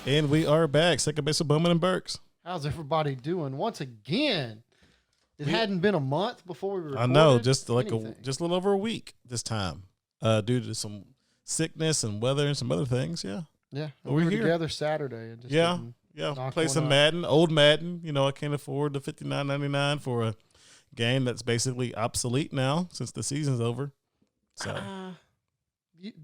And we are back. Second base of Bowman and Burks. How's everybody doing? Once again, it hadn't been a month before we recorded. I know, just like anything. just a little over a week this time, due to some sickness and weather and some other things. Yeah, Yeah, but we we're were here. together Saturday. And just Yeah, didn't yeah. knock Play one some out. Madden, old Madden. You know, I can't afford the $59.99 for a game that's basically obsolete now since the season's over. So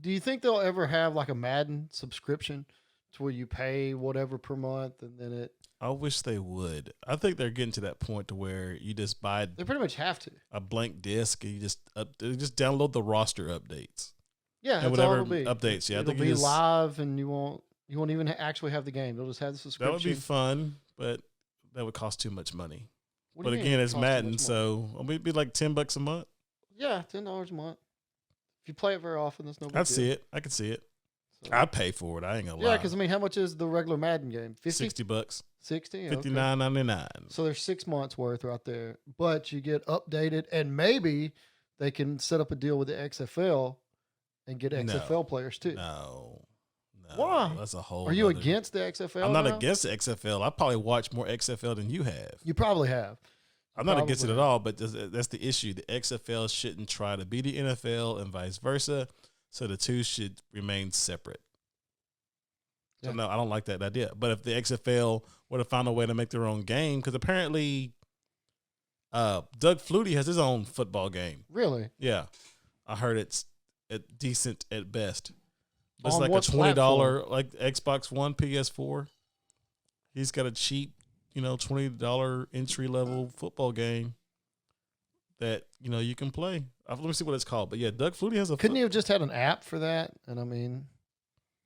Do you think they'll ever have like a Madden subscription to where you pay whatever per month and then it? I wish they would. I think they're getting to that point to where you just buy They pretty much have to. a blank disc and you just download the roster updates. Yeah, And that's whatever all it'll be. updates, yeah, I it'll think you be just- live, and you won't even actually have the game. They'll just have the subscription. That would be fun, but that would cost too much money. What do But you mean again, it it's costs so Madden, much so it'd be like $10 a month. yeah, $10 a month. If you play it very often, that's no big I'd deal. see it. I could see it. So- I'd pay for it. I ain't gonna Yeah, lie. because I mean, how much is the regular Madden game? 50? $60, 60? Okay. $59.99. So there's 6 months worth right there, but you get updated, and maybe they can set up a deal with the XFL and get XFL players too. No. Why? That's a whole. Are you other- against the XFL? I'm not now? against the XFL. I probably watch more XFL than you have. You probably have. I'm not against it Probably. at all, but that's the issue. The XFL shouldn't try to be the NFL and vice versa, so the two should remain separate. So Yeah. no, I don't like that idea. But if the XFL were to find a way to make their own game, because apparently Doug Flutie has his own football game. Really? Yeah, I heard it's decent at best. It's On like what a $20 like Xbox One, PS4. He's got a cheap, $20 entry level football game that you can play. Let me see what it's called. But yeah, Doug Flutie has a. Couldn't you have just had an app for that? And I mean,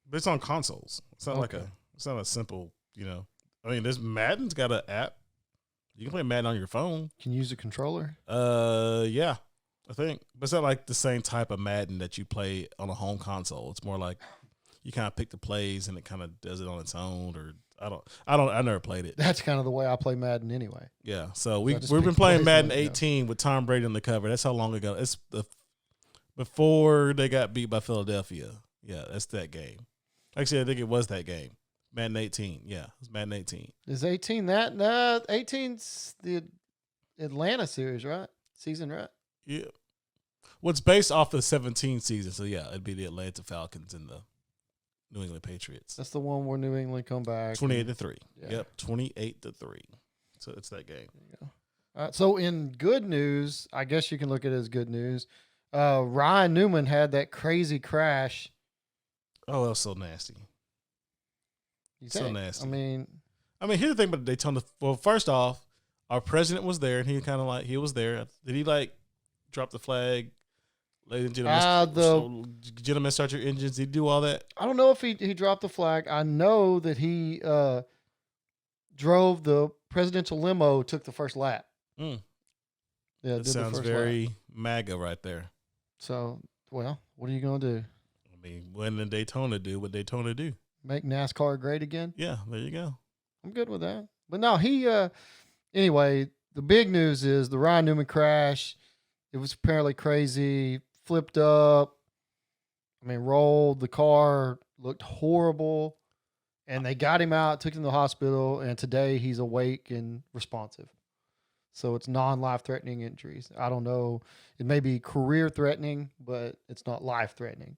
But it's on consoles. It's not like Okay. It's not a simple. I mean, this Madden's got an app. You can play Madden on your phone. can you use a controller? Yeah, I think, but it's not like the same type of Madden that you play on a home console. It's more like you kind of pick the plays and it kind of does it on its own. Or I never played it. That's kind of the way I play Madden anyway. Yeah, so I we've just been pick playing plays Madden and let it go. 18 with Tom Brady on the cover. That's how long ago. It's before they got beat by Philadelphia. Yeah, that's that game. Actually, I think it was that game. Madden 18. Yeah, it was Madden 18. Is 18 that? No, 18's the Atlanta series, right? Season, right? Yeah. Well, it's based off the 17 season, so yeah, it'd be the Atlanta Falcons and the New England Patriots. That's the one where New England come back. 28-3. Yeah. Yep, 28-3. So it's that game. So in good news, I guess you can look at it as good news. Ryan Newman had that crazy crash. Oh, that was so nasty. You So think? nasty. I mean, Here's the thing about Daytona. Well, first off, our president was there, and he was there. Did he drop the flag? Ladies and gentlemen, gentlemen, start your engines. Did he do all that? I don't know if he dropped the flag. I know that he drove the presidential limo, took the first lap. Mm. Yeah, That did the sounds first very lap. MAGA right there. So, well, what are you going to do? I mean, when did Daytona do what Daytona do? Make NASCAR great again? Yeah, there you go. I'm good with that. But no, anyway, the big news is the Ryan Newman crash. It was apparently crazy, flipped up. Rolled. The car looked horrible. And they got him out, took him to the hospital, and today he's awake and responsive. So it's non-life-threatening injuries. I don't know. It may be career-threatening, but it's not life-threatening.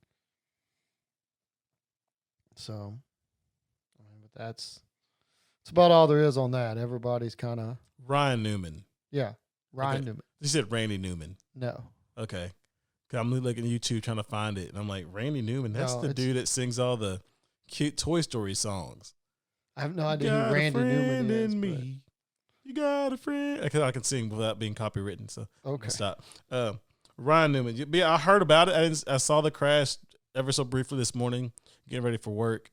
So, but that's about all there is on that. Everybody's kind of, Ryan Newman. yeah, Ryan Okay. Newman. You said Randy Newman. No. Okay. 'Cause I'm looking at YouTube trying to find it, and I'm like, Randy Newman. That's No, the it's- dude that sings all the cute Toy Story songs. I have no idea Got who a Randy friend Newman is. in but- me. You got a friend. Because I can sing without being copywritten, so Okay. stop. Ryan Newman. Yeah, I heard about it. I saw the crash ever so briefly this morning, getting ready for work.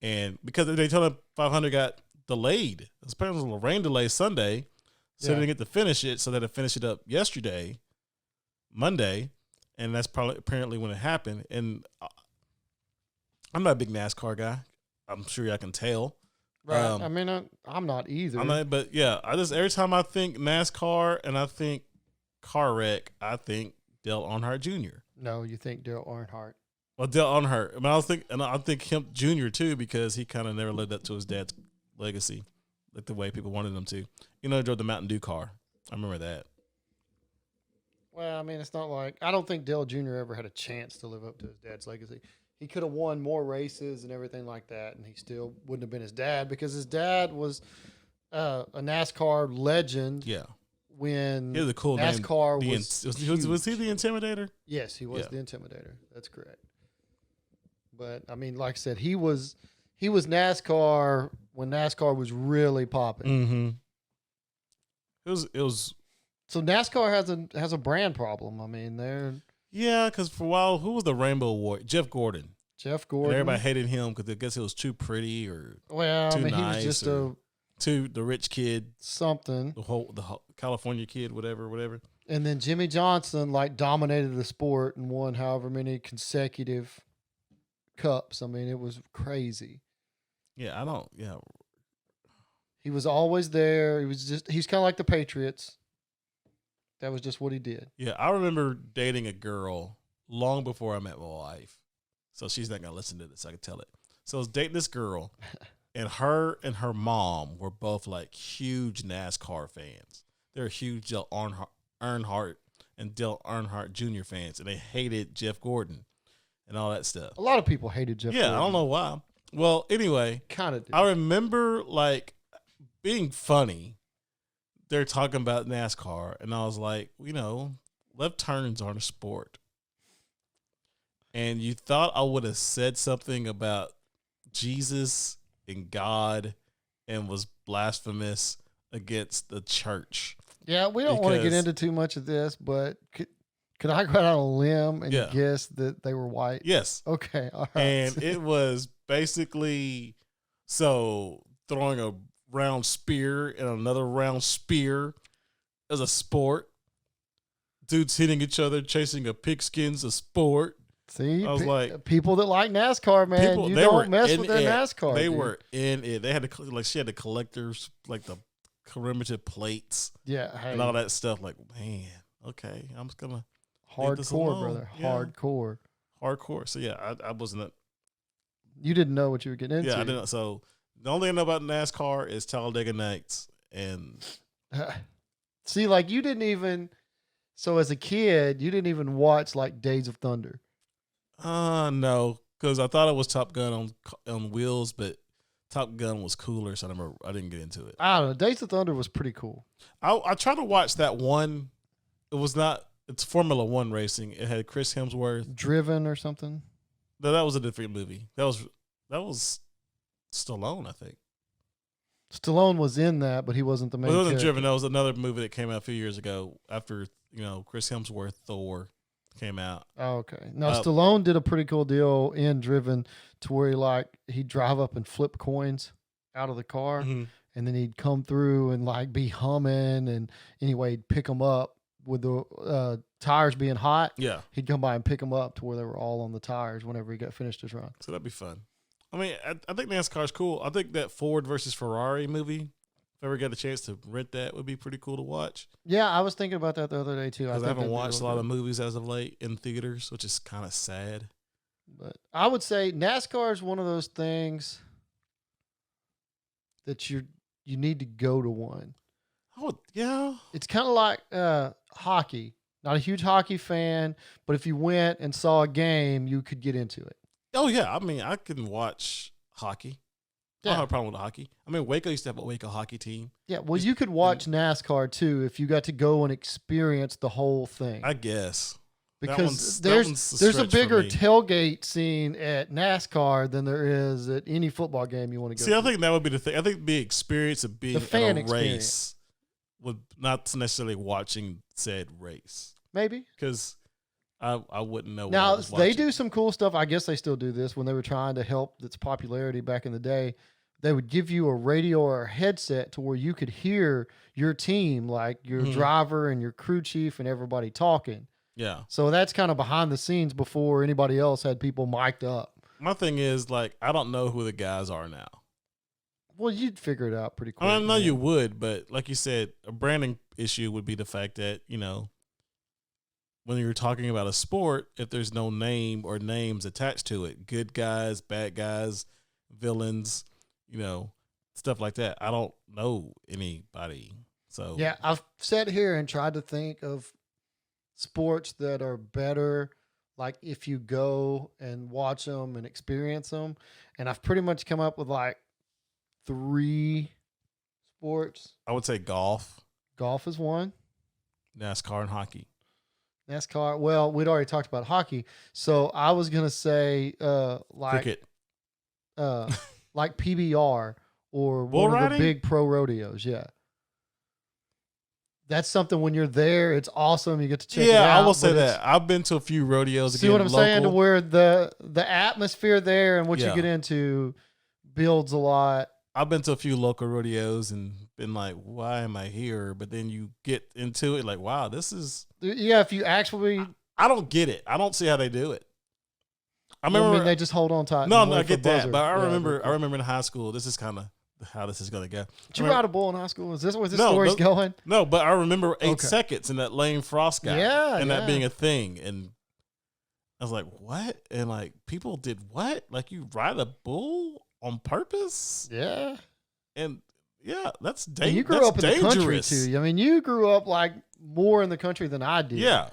And because the Daytona 500 got delayed, it was apparently a rain delay Sunday, so Yeah. they didn't get to finish it. So they had to finish it up yesterday, Monday, and that's apparently when it happened. And I'm not a big NASCAR guy. I'm sure y'all can tell. Right. I'm not either. I'm not, but yeah, every time I think NASCAR and I think car wreck, I think Dale Earnhardt Jr. No, you think Dale Earnhardt. Well, Dale Earnhardt. I mean, I think him Junior too, because he kind of never lived up to his dad's legacy, like the way people wanted him to. You know, he drove the Mountain Dew car. I remember that. Well, I mean, it's not like I don't think Dale Jr. ever had a chance to live up to his dad's legacy. He could have won more races and everything like that, and he still wouldn't have been his dad because his dad was a NASCAR legend. Yeah, when he had a cool NASCAR name. Was he the Intimidator? Yes, he was the Intimidator. That's correct. But I mean, like I said, he was NASCAR when NASCAR was really popping. Mm-hmm. It was. So NASCAR has a brand problem. I mean, because for a while, who was the Rainbow Warrior? Jeff Gordon. And everybody hated him because I guess he was too pretty or too nice, he was just the rich kid, something, the California kid, whatever. And then Jimmy Johnson dominated the sport and won however many consecutive cups. I mean, it was crazy. Yeah, he was always there. He's kind of like the Patriots. That was just what he did. Yeah, I remember dating a girl long before I met my wife. So she's not going to listen to this. I can tell it. So I was dating this girl, and her mom were both like huge NASCAR fans. They're huge Dale Earnhardt and Dale Earnhardt Jr. fans, and they hated Jeff Gordon and all that stuff. A lot of people hated Jeff Gordon. Yeah, I don't know why. Well, anyway, kind of. I remember being funny. They're talking about NASCAR, and I was like, left turns aren't a sport. And you thought I would have said something about Jesus and God and was blasphemous against the church. Yeah, we don't want to get into too much of this, but could I go out on a limb and guess that they were white? Yes. Okay, all right. And it was basically throwing a round spear and another round spear as a sport. Dudes hitting each other, chasing a pigskin's a sport. See, I was like, people that like NASCAR, man, you don't mess with their NASCAR. They were in it. They had she had the collectors, like the commemorative plates, and all that stuff. Like, man, okay, I'm just gonna hardcore, brother, yeah. hardcore. So yeah, I wasn't. You didn't know what you were getting into. Yeah, I didn't. So the only thing I know about NASCAR is Talladega Nights, and see, you didn't even. So as a kid, you didn't even watch Days of Thunder. No, because I thought it was Top Gun on wheels, but Top Gun was cooler, so I didn't get into it. I don't know. Days of Thunder was pretty cool. I tried to watch that one. It's Formula One racing. It had Chris Hemsworth. Driven or something? No, that was a different movie. That was Stallone, I think. Stallone was in that, but he wasn't the main character. It wasn't Driven. That was another movie that came out a few years ago after, Chris Hemsworth, Thor came out. Oh, okay. No, Stallone did a pretty cool deal in Driven to where he'd drive up and flip coins out of the car, and then he'd come through and be humming, and anyway, he'd pick them up with the tires being hot. Yeah. He'd come by and pick them up to where they were all on the tires whenever he got finished his run. So that'd be fun. I mean, I think NASCAR's cool. I think that Ford versus Ferrari movie, if I ever get a chance to rent that, would be pretty cool to watch. Yeah, I was thinking about that the other day, too. Because I haven't watched a lot of movies as of late in theaters, which is kind of sad. But I would say NASCAR is one of those things that you need to go to one. Oh, yeah. It's kind of like hockey. Not a huge hockey fan, but if you went and saw a game, you could get into it. Oh, yeah. I mean, I can watch hockey. Yeah. I don't have a problem with hockey. I mean, Waco used to have a Waco hockey team. Yeah, well, you could watch NASCAR, too, if you got to go and experience the whole thing. I guess. Because there's a bigger tailgate scene at NASCAR than there is at any football game you want to go to. I think that would be the thing. I think the experience of being at a race would not necessarily watching said race. Maybe. Because I wouldn't know. Now, they do some cool stuff. I guess they still do this when they were trying to help its popularity back in the day. They would give you a radio or a headset to where you could hear your team, like your driver and your crew chief and everybody talking. Yeah. So that's kind of behind the scenes before anybody else had people mic'd up. My thing is, I don't know who the guys are now. Well, you'd figure it out pretty quick. I know you would, but like you said, a branding issue would be the fact that, when you're talking about a sport, if there's no name or names attached to it, good guys, bad guys, villains, stuff like that. I don't know anybody. So Yeah, I've sat here and tried to think of sports that are better, like if you go and watch them and experience them, and I've pretty much come up with like 3 sports. I would say golf, Golf is one. NASCAR, and hockey. NASCAR. Well, we'd already talked about hockey, so I was gonna say like Cricket. like PBR or Bull one of riding? the big pro rodeos. Yeah, that's something when you're there, it's awesome. You get to check it out. Yeah, I will say but it's- that. I've been to a few rodeos. See again, what I'm saying? To local. where the atmosphere there and what you Yeah. get into builds a lot. I've been to a few local rodeos and been like, why am I here? But then you get into it like, wow, this is. Yeah, if you actually, I don't get it. I don't see how they do it. I I remember. mean, they just hold on tight. no, and no, wait I for get that. buzzer. But I Yeah, remember. real I quick. remember in high school. This is kind of how this is gonna go. Did you ride a bull in high school? Is this where this No, story's no. going? No, but I remember 8 Okay. seconds and that Lane Frost guy. Yeah, and yeah. that being a thing. And I was like, what? And like people did what? Like you ride a bull on purpose? Yeah. And yeah, that's And dangerous. you grew up in the country too. I mean, you grew up like more in the country than I did. Yeah,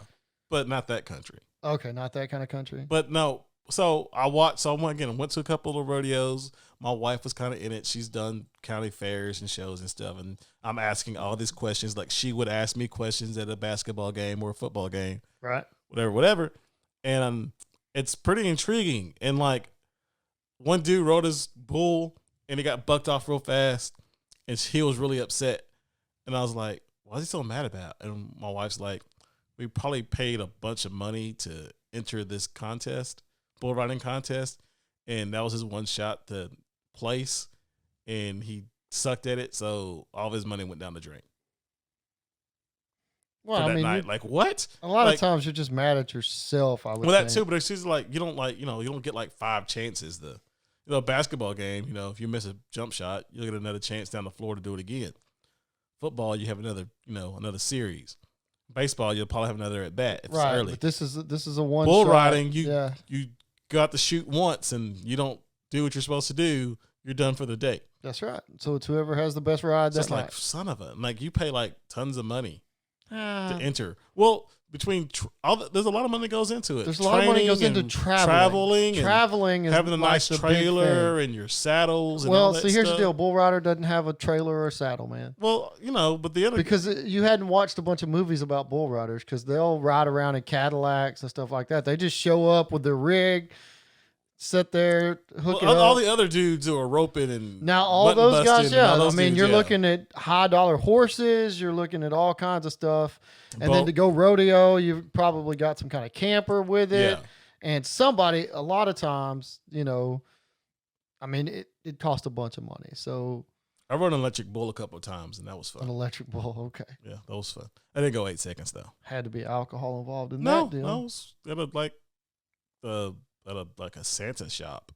but not that country. Okay, not that kind of country. But no, so I went to a couple of rodeos. My wife was kind of in it. She's done county fairs and shows and stuff. And I'm asking all these questions like she would ask me questions at a basketball game or a football game, Right. whatever. And it's pretty intriguing. And like one dude rode his bull and he got bucked off real fast. And he was really upset. And I was like, what is he so mad about? And my wife's like, we probably paid a bunch of money to enter this contest, bull riding contest. And that was his one shot to place. And he sucked at it. So all of his money went down the drain Well, for I that mean, night. Like, what? a lot of like- times you're just mad at yourself. I would. Well, that think. too, but it's just like, you don't get like 5 chances. A basketball game, if you miss a jump shot, you'll get another chance down the floor to do it again. Football, you have another series. Baseball, you'll probably have another at bat if Right. it's early. But this is a one. Bull shot. riding, Yeah. you got to shoot once and you don't do what you're supposed to do, you're done for the day. That's right. So it's whoever has the best ride So that it's like, night. son of a, like you pay like tons of money to Ah, enter. Well, between there's a lot of money that goes into it. there's a lot of money goes Training into and traveling. and Traveling is having a like nice the big trailer thing. and your saddles and all Well, that see, here's stuff. the deal: Bull Rider doesn't have a trailer or a saddle, man. Well, but the other Because you hadn't watched a bunch of movies about bull riders, because they'll ride around in Cadillacs and stuff like that. They just show up with their rig, sit there, hook it all up. the other dudes who are roping and Now, all button those guys, busting and yeah. all I those mean, dudes, you're yeah. looking at high dollar horses. You're looking at all kinds of stuff. And then Bo- to go rodeo, you've probably got some kind of camper with it. Yeah. And somebody, a lot of times, I mean, it cost a bunch of money. So I rode an electric bull a couple of times and that was an fun. electric bull, okay. Yeah, that was fun. I didn't go 8 seconds though. Had to be alcohol involved in No, that deal. no, it was at a Santa shop.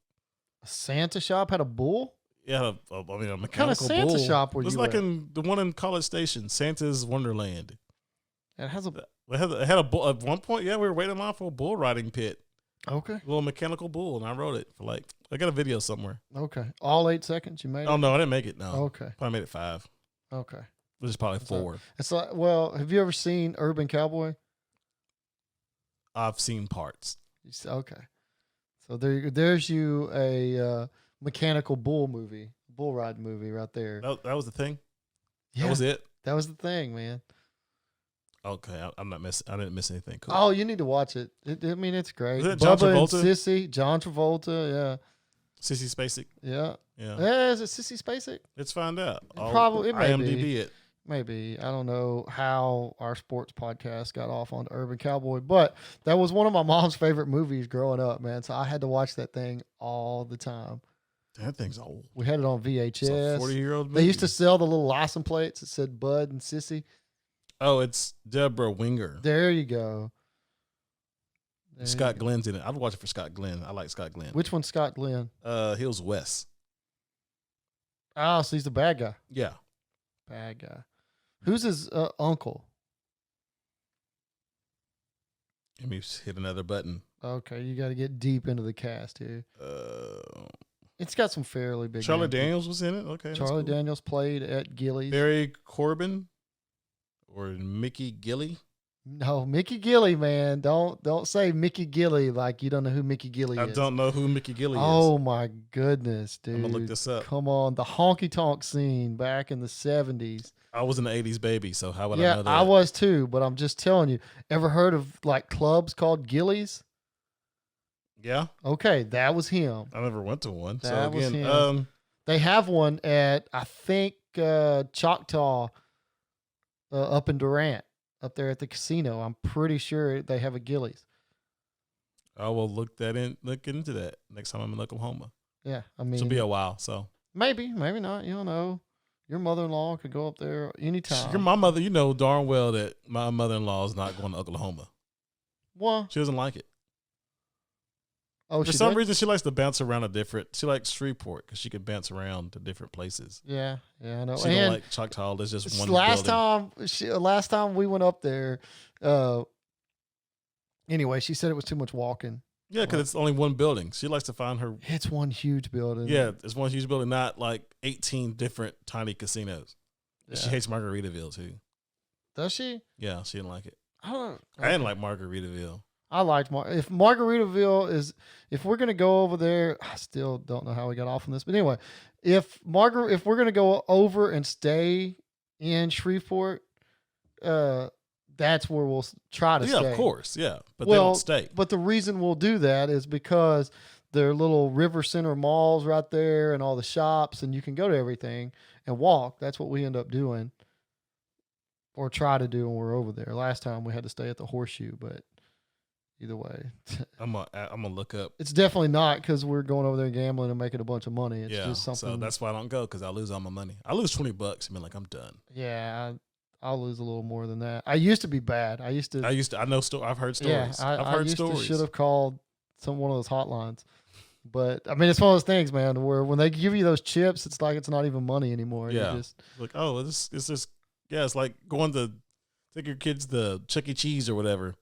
A Santa shop had a bull? Yeah, a mechanical What kind of Santa bull. shop were It was you like at? in the one in College Station, Santa's Wonderland. It has a It had a bull at one point. Yeah, we were waiting in line for a bull riding pit, okay, a little mechanical bull, and I rode it for I got a video somewhere. okay. All 8 seconds you made Oh it? no, I didn't make it. No, Okay, probably made it 5. okay. Which is probably That's all 4. It's like, well, have you ever seen Urban Cowboy? I've seen parts. Okay, so there's you a mechanical bull ride movie right there. That was the thing. Yeah, That was it. that was the thing, man. Okay, I'm not missing. I didn't miss anything. Cool. Oh, you need to watch it. I mean, it's great. Is it John Bubba and Travolta? Sissy, John Travolta, Sissy Spacek. yeah. Yeah. Is it Sissy Spacek? Let's find out. Probably- it may IMDb be. it. Maybe. I don't know how our sports podcast got off on Urban Cowboy, but that was one of my mom's favorite movies growing up, man. So I had to watch that thing all the time. That thing's old. We had it on It's a VHS. 40-year-old movie. They used to sell the little license plates that said Bud and Sissy. Oh, it's Deborah Winger. There you go. There Scott you go. Glenn's in it. I'd watch it for Scott Glenn. I like Scott Glenn. Which one's Scott Glenn? He was Wes. Oh, so he's the bad guy. Yeah. Bad guy. Who's his uncle? Let me hit another button. Okay, you got to get deep into the cast here. It's got some fairly big. Charlie Daniels was in it. Okay, Charlie cool. Daniels played at Gillies. Barry Corbin or Mickey Gilly. No, Mickey Gilly, man. Don't say Mickey Gilly like you don't know who Mickey Gilly is. I don't know who Mickey Gilly is. Oh my goodness, dude. I'm gonna look this up. Come on, the honky tonk scene back in the 70s. I was an 80s baby, so how would I know that? I was too, but I'm just telling you. Ever heard of like clubs called Gillies? Yeah. Okay, that was him. I never went to one. That so was again, him. They have one at I think Choctaw up in Durant, up there at the casino. I'm pretty sure they have a Gillies. I will look into that next time I'm in Oklahoma. Yeah, I mean, it'll be a while. So maybe not. You don't know. Your mother-in-law could go up there anytime. You're my mother. You know darn well that my mother-in-law is not going to Oklahoma. What? She doesn't like it. Oh, for some reason, she likes to bounce around She likes Shreveport because she can bounce around to different places. Yeah, I know. She don't like Choctaw. There's just one last building. Last time we went up there, anyway, she said it was too much walking. Yeah, because it's only one building. She likes to find her. It's one huge building. Yeah, it's one huge building, not like 18 different tiny casinos. Yeah. She hates Margaritaville too. Does she? Yeah, she didn't like it. I don't. Okay. I didn't like Margaritaville. I liked if Margaritaville is, if we're gonna go over there, I still don't know how we got off on this, but anyway, if we're gonna go over and stay in Shreveport, that's where we'll try to stay. Yeah, of course, yeah, but they don't stay. But the reason we'll do that is because there are little River Center malls right there and all the shops, and you can go to everything and walk. That's what we end up doing, or try to do when we're over there. Last time we had to stay at the Horseshoe, but. Either way, I'm gonna look up. It's definitely not because we're going over there gambling and making a bunch of money. It's just something. So that's why I don't go because I lose all my money. I lose $20 and be like, I'm done. Yeah, I'll lose a little more than that. I used to be bad. I know. I've heard stories. Yeah, I've heard stories. Should have called one of those hotlines. But I mean, it's one of those things, man, where when they give you those chips, it's like it's not even money anymore. Yeah, just like it's just it's like going to take your kids to Chuck E. Cheese or whatever.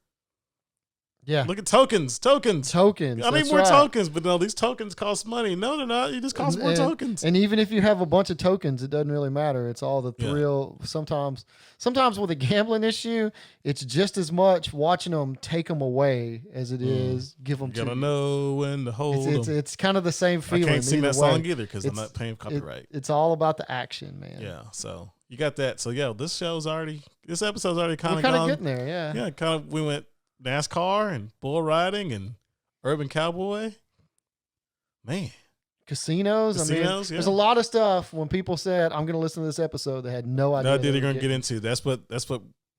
Yeah. Look at tokens. I need more tokens, but no, these tokens cost money. No, they're not. You just cost more tokens. And even if you have a bunch of tokens, it doesn't really matter. It's all the thrill. Yeah. Sometimes with a gambling issue, it's just as much watching them take them away as it is give them to you. Gotta know when to hold them. It's kind of the same feeling. I can't sing that song either because I'm not paying copyright. It's all about the action, man. Yeah, so you got that. So yeah, this episode's already kind of getting there. Yeah. Yeah, kind of. We went NASCAR and bull riding and urban cowboy. Man. Casinos. I mean, there's a lot of stuff when people said, I'm going to listen to this episode, they had no idea. No idea they're going to get into. That's what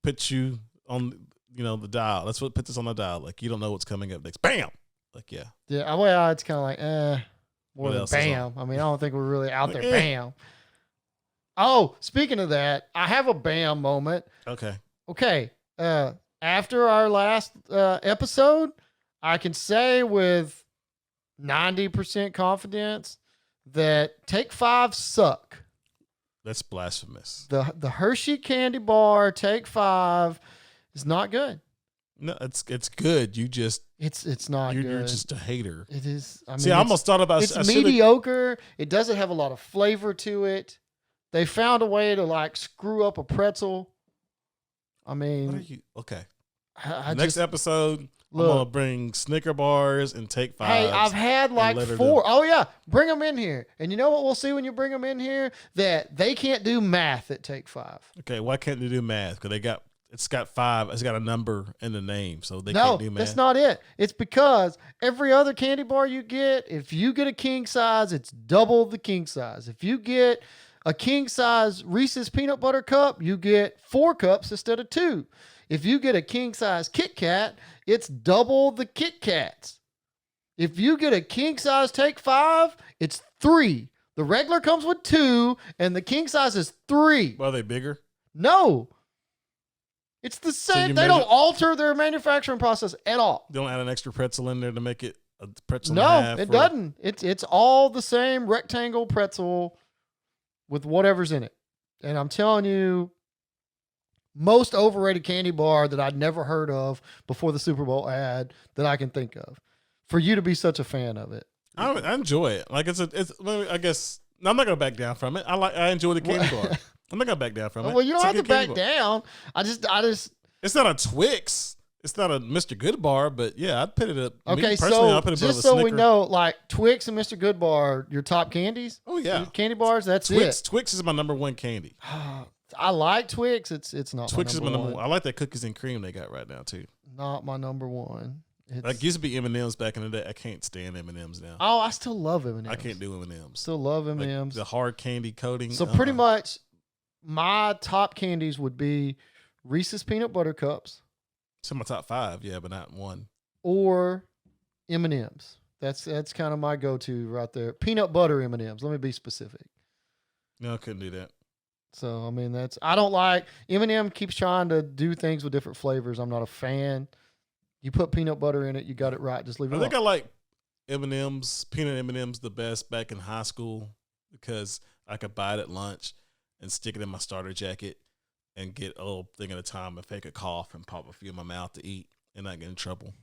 puts you on, the dial. That's what puts us on the dial. Like, you don't know what's coming up next. Bam! Like, yeah. Yeah, well, it's kind of like, more than bam. I mean, I don't think we're really out there. Bam. Oh, speaking of that, I have a bam moment. Okay. After our last episode, I can say with 90% confidence that Take 5 suck. That's blasphemous. The Hershey candy bar Take 5 is not good. No, it's good. You just it's not good. You're just a hater. It is. I mean, see, I almost thought about it's mediocre. It doesn't have a lot of flavor to it. They found a way to like screw up a pretzel. I mean, what are you? Okay. Next episode, I'm gonna bring Snicker bars and Take 5. Hey, I've had like 4. Oh yeah, bring them in here. And you know what we'll see when you bring them in here? That they can't do math at Take 5. Okay, why can't they do math? Because it's got 5. It's got a number in the name, so they can't do math. That's not it. It's because every other candy bar you get, if you get a king size, it's double the king size. If you get a king size Reese's peanut butter cup, you get 4 cups instead of 2. If you get a king size Kit Kat, it's double the Kit Kats. If you get a king size Take 5, it's 3. The regular comes with 2, and the king size is 3. Well, are they bigger? No. It's the same. They don't alter their manufacturing process at all. They don't add an extra pretzel in there to make it a pretzel. No, it doesn't. It's all the same rectangle pretzel with whatever's in it. And I'm telling you, most overrated candy bar that I'd never heard of before the Super Bowl ad that I can think of. For you to be such a fan of it, I enjoy it. Like it's. I guess I'm not gonna back down from it. I enjoy the candy bar. I'm not gonna back down from it. well, you don't It's a have to good candy back bar. down. I just. It's not a Twix. It's not a Mr. Good bar, but yeah, I'd put it up. Okay, Me personally, so I'd put it above just a so we Snicker. know, like Twix and Mr. Goodbar, your top candies. Oh yeah, Your candy bars. That's Twix. it. Twix is my number one candy. I like Twix. It's not Twix is my my number number one. one. I like that cookies and cream they got right now too. Not my number one. Like used to be M&M's back in the day. I can't stand M&M's now. Oh, I still love M&M's. I can't do M&M's. Still love Like M&M's. the hard candy coating. So pretty much, my top candies would be Reese's peanut butter cups It's in my top 5, yeah, but not one. or M&M's. That's kind of my go-to right there. Peanut butter M&M's. Let me be specific. No, I couldn't do that. So I mean, I don't like M&M keeps trying to do things with different flavors. I'm not a fan. You put peanut butter in it, you got it right. Just leave it I think alone. I like M&M's, peanut M&M's the best back in high school because I could buy it at lunch and stick it in my starter jacket and get a little thing at a time and fake a cough and pop a few in my mouth to eat and not get in trouble.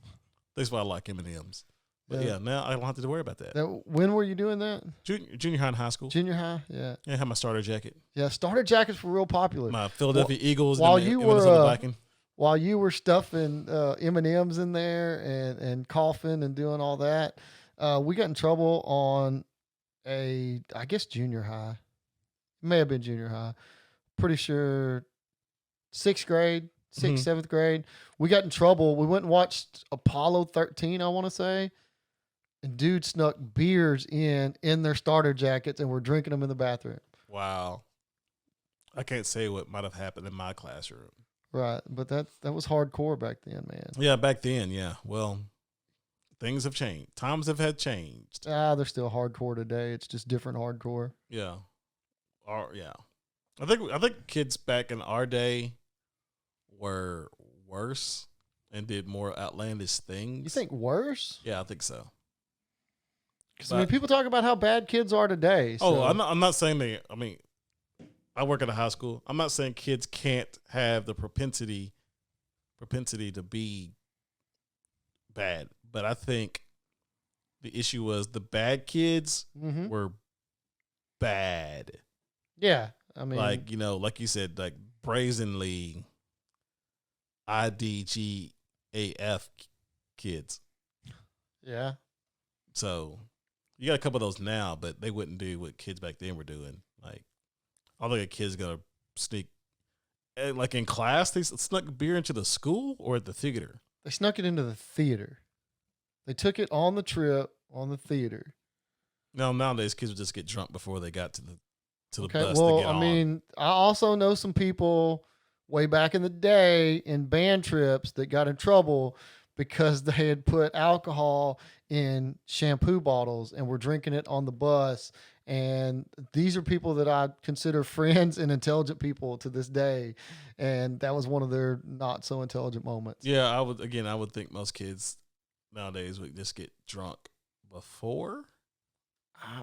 That's why I like M&M's. But yeah, now I don't have to worry about that. When were you doing that? Junior high and high school. Junior high? Yeah. Yeah, I had my starter jacket. Yeah, starter jackets were real popular. My Philadelphia Eagles while and you the were, Minnesota Vikings. While you were stuffing M&Ms in there and coughing and doing all that, we got in trouble on I guess junior high. It may have been junior high. Pretty sure 6th grade, 6th, 7th grade. We got in trouble. We went and watched Apollo 13, I want to say. And dude snuck beers in their starter jackets and were drinking them in the bathroom. Wow. I can't say what might have happened in my classroom. Right, but that was hardcore back then, man. Yeah, back then, yeah. Well, things have changed. Times have changed. They're still hardcore today. It's just different hardcore. Yeah. Yeah. I think kids back in our day were worse and did more outlandish things. You think worse? Yeah, I think so. Because I mean, people talk about how bad kids are today. So. Oh, I'm not saying they. I mean, I work at a high school. I'm not saying kids can't have the propensity to be bad, but I think the issue was the bad kids were bad. Yeah, I mean, like like you said, like brazenly IDGAF kids. Yeah. So you got a couple of those now, but they wouldn't do what kids back then were doing. Like, I don't think a kid's gonna sneak, like in class, they snuck beer into the school or at the theater. They snuck it into the theater. They took it on the trip on the theater. Now nowadays, kids would just get drunk before they got to the Okay, bus. well, to get I on. mean, I also know some people way back in the day in band trips that got in trouble because they had put alcohol in shampoo bottles and were drinking it on the bus. And these are people that I consider friends and intelligent people to this day. And that was one of their not so intelligent moments. Yeah, I would think most kids nowadays would just get drunk before.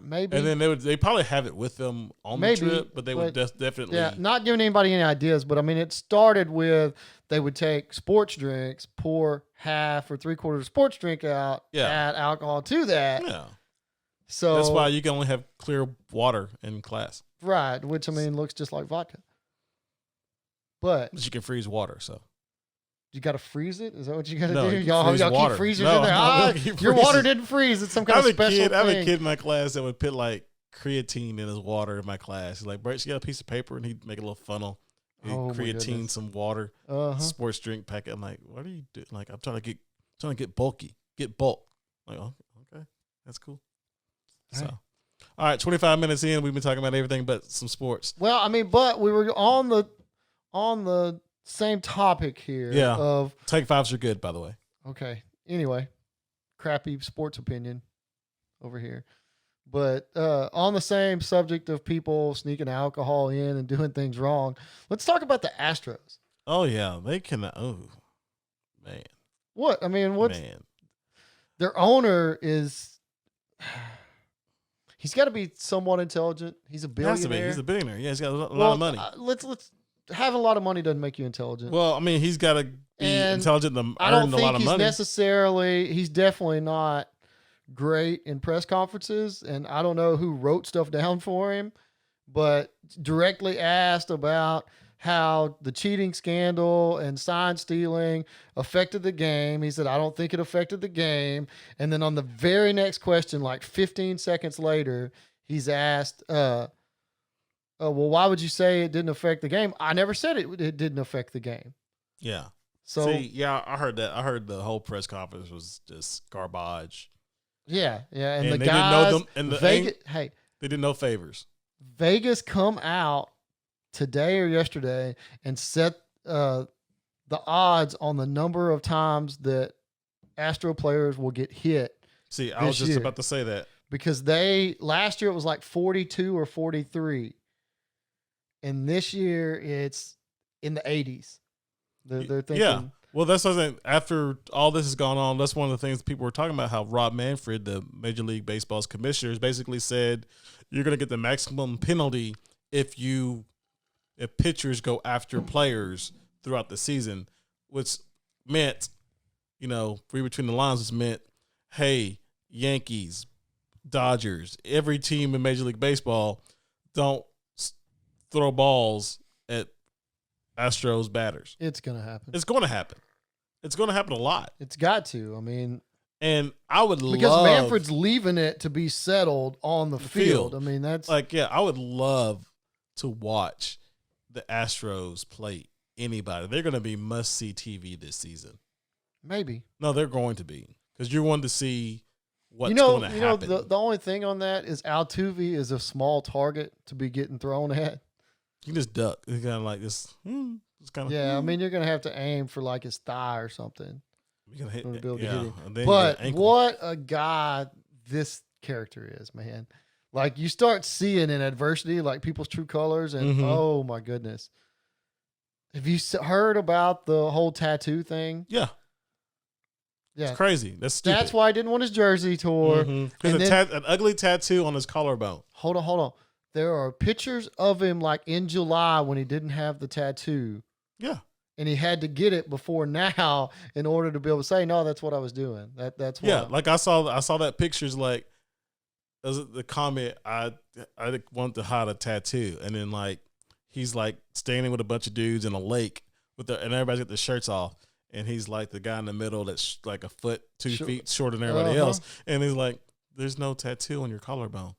Maybe. And then they probably have it with them on the trip, but they would definitely. Yeah, not giving anybody any ideas, but I mean, it started with they would take sports drinks, pour half or 3/4 sports drink out, add alcohol to that. Yeah. So that's why you can only have clear water in class. Right, which I mean looks just like vodka. But you can freeze water, so. You got to freeze it? Is that what you got to No, do? you Y'all water. keep freezers No, in there? no, Your water didn't freeze. It's some kind of special thing. I have a kid in my class that would put like creatine in his water in my class. He's like, Brett, you got a piece of paper? And he'd make a little funnel. Creatine, some water, sports drink packet. I'm like, what are you doing? Like, I'm trying to get bulky, get bulk. I'm like, oh, okay, that's cool. So, all right, 25 minutes in, we've been talking about everything but some sports. Well, I mean, but we were on the same topic here. Yeah. Of take fives are good, by the way. Okay. Anyway, crappy sports opinion over here. But on the same subject of people sneaking alcohol in and doing things wrong, let's talk about the Astros. Oh yeah, they can. Oh man. What? I mean, their owner is. He's got to be somewhat intelligent. He's a billionaire. He's a billionaire. Yeah, he's got a lot of money. Let's having a lot of money doesn't make you intelligent. Well, I mean, he's got to be intelligent to I don't earn a think lot of he's money. he's definitely not great in press conferences, and I don't know who wrote stuff down for him, but directly asked about how the cheating scandal and sign stealing affected the game. He said, I don't think it affected the game. And then on the very next question, like 15 seconds later, he's asked, well, why would you say it didn't affect the game? I never said it didn't affect the game. Yeah. So, see, yeah, I heard that. I heard the whole press conference was just garbage. Yeah. And the they guys, didn't know them, and they did no favors. Vegas come out today or yesterday and set the odds on the number of times that Astro players will get hit. See, I was just about to say that. Because last year it was like 42 or 43. And this year it's in the 80s. They're thinking. Yeah. Well, that's something after all this has gone on. That's one of the things people were talking about, how Rob Manfred, the Major League Baseball's commissioner, basically said you're going to get the maximum penalty if pitchers go after players throughout the season, which meant, read between the lines, which meant, hey, Yankees, Dodgers, every team in Major League Baseball, don't throw balls at Astros batters. It's going to happen. It's going to happen. It's going to happen a lot. It's got to. I mean, and I would because Manfred's leaving it to be settled on the field. I mean, that's I would love to watch the Astros play anybody. They're going to be must-see TV this season. Maybe. No, they're going to be, because you're wanting to see what's going to happen. The only thing on that is Altuve is a small target to be getting thrown at. You can just duck. It's kind of like this. It's kind of I mean, you're gonna have to aim for like his thigh or something. You're gonna to be able to hit him. And but what a guy this character is, man! Like you start seeing in adversity, like people's true colors, and oh my goodness, have you heard about the whole tattoo thing? Yeah. It's crazy. That's stupid. That's why I didn't want his jersey tore. There's an ugly tattoo on his collarbone. Hold on. There are pictures of him like in July when he didn't have the tattoo. Yeah. And he had to get it before now in order to be able to say, no, that's what I was doing. That's why. Yeah, like I saw that pictures, like the comment, I wanted to hide a tattoo, and then like he's like standing with a bunch of dudes in a lake and everybody's got their shirts off, and he's like the guy in the middle that's like a foot, 2 feet shorter than everybody else, and he's like, there's no tattoo on your collarbone.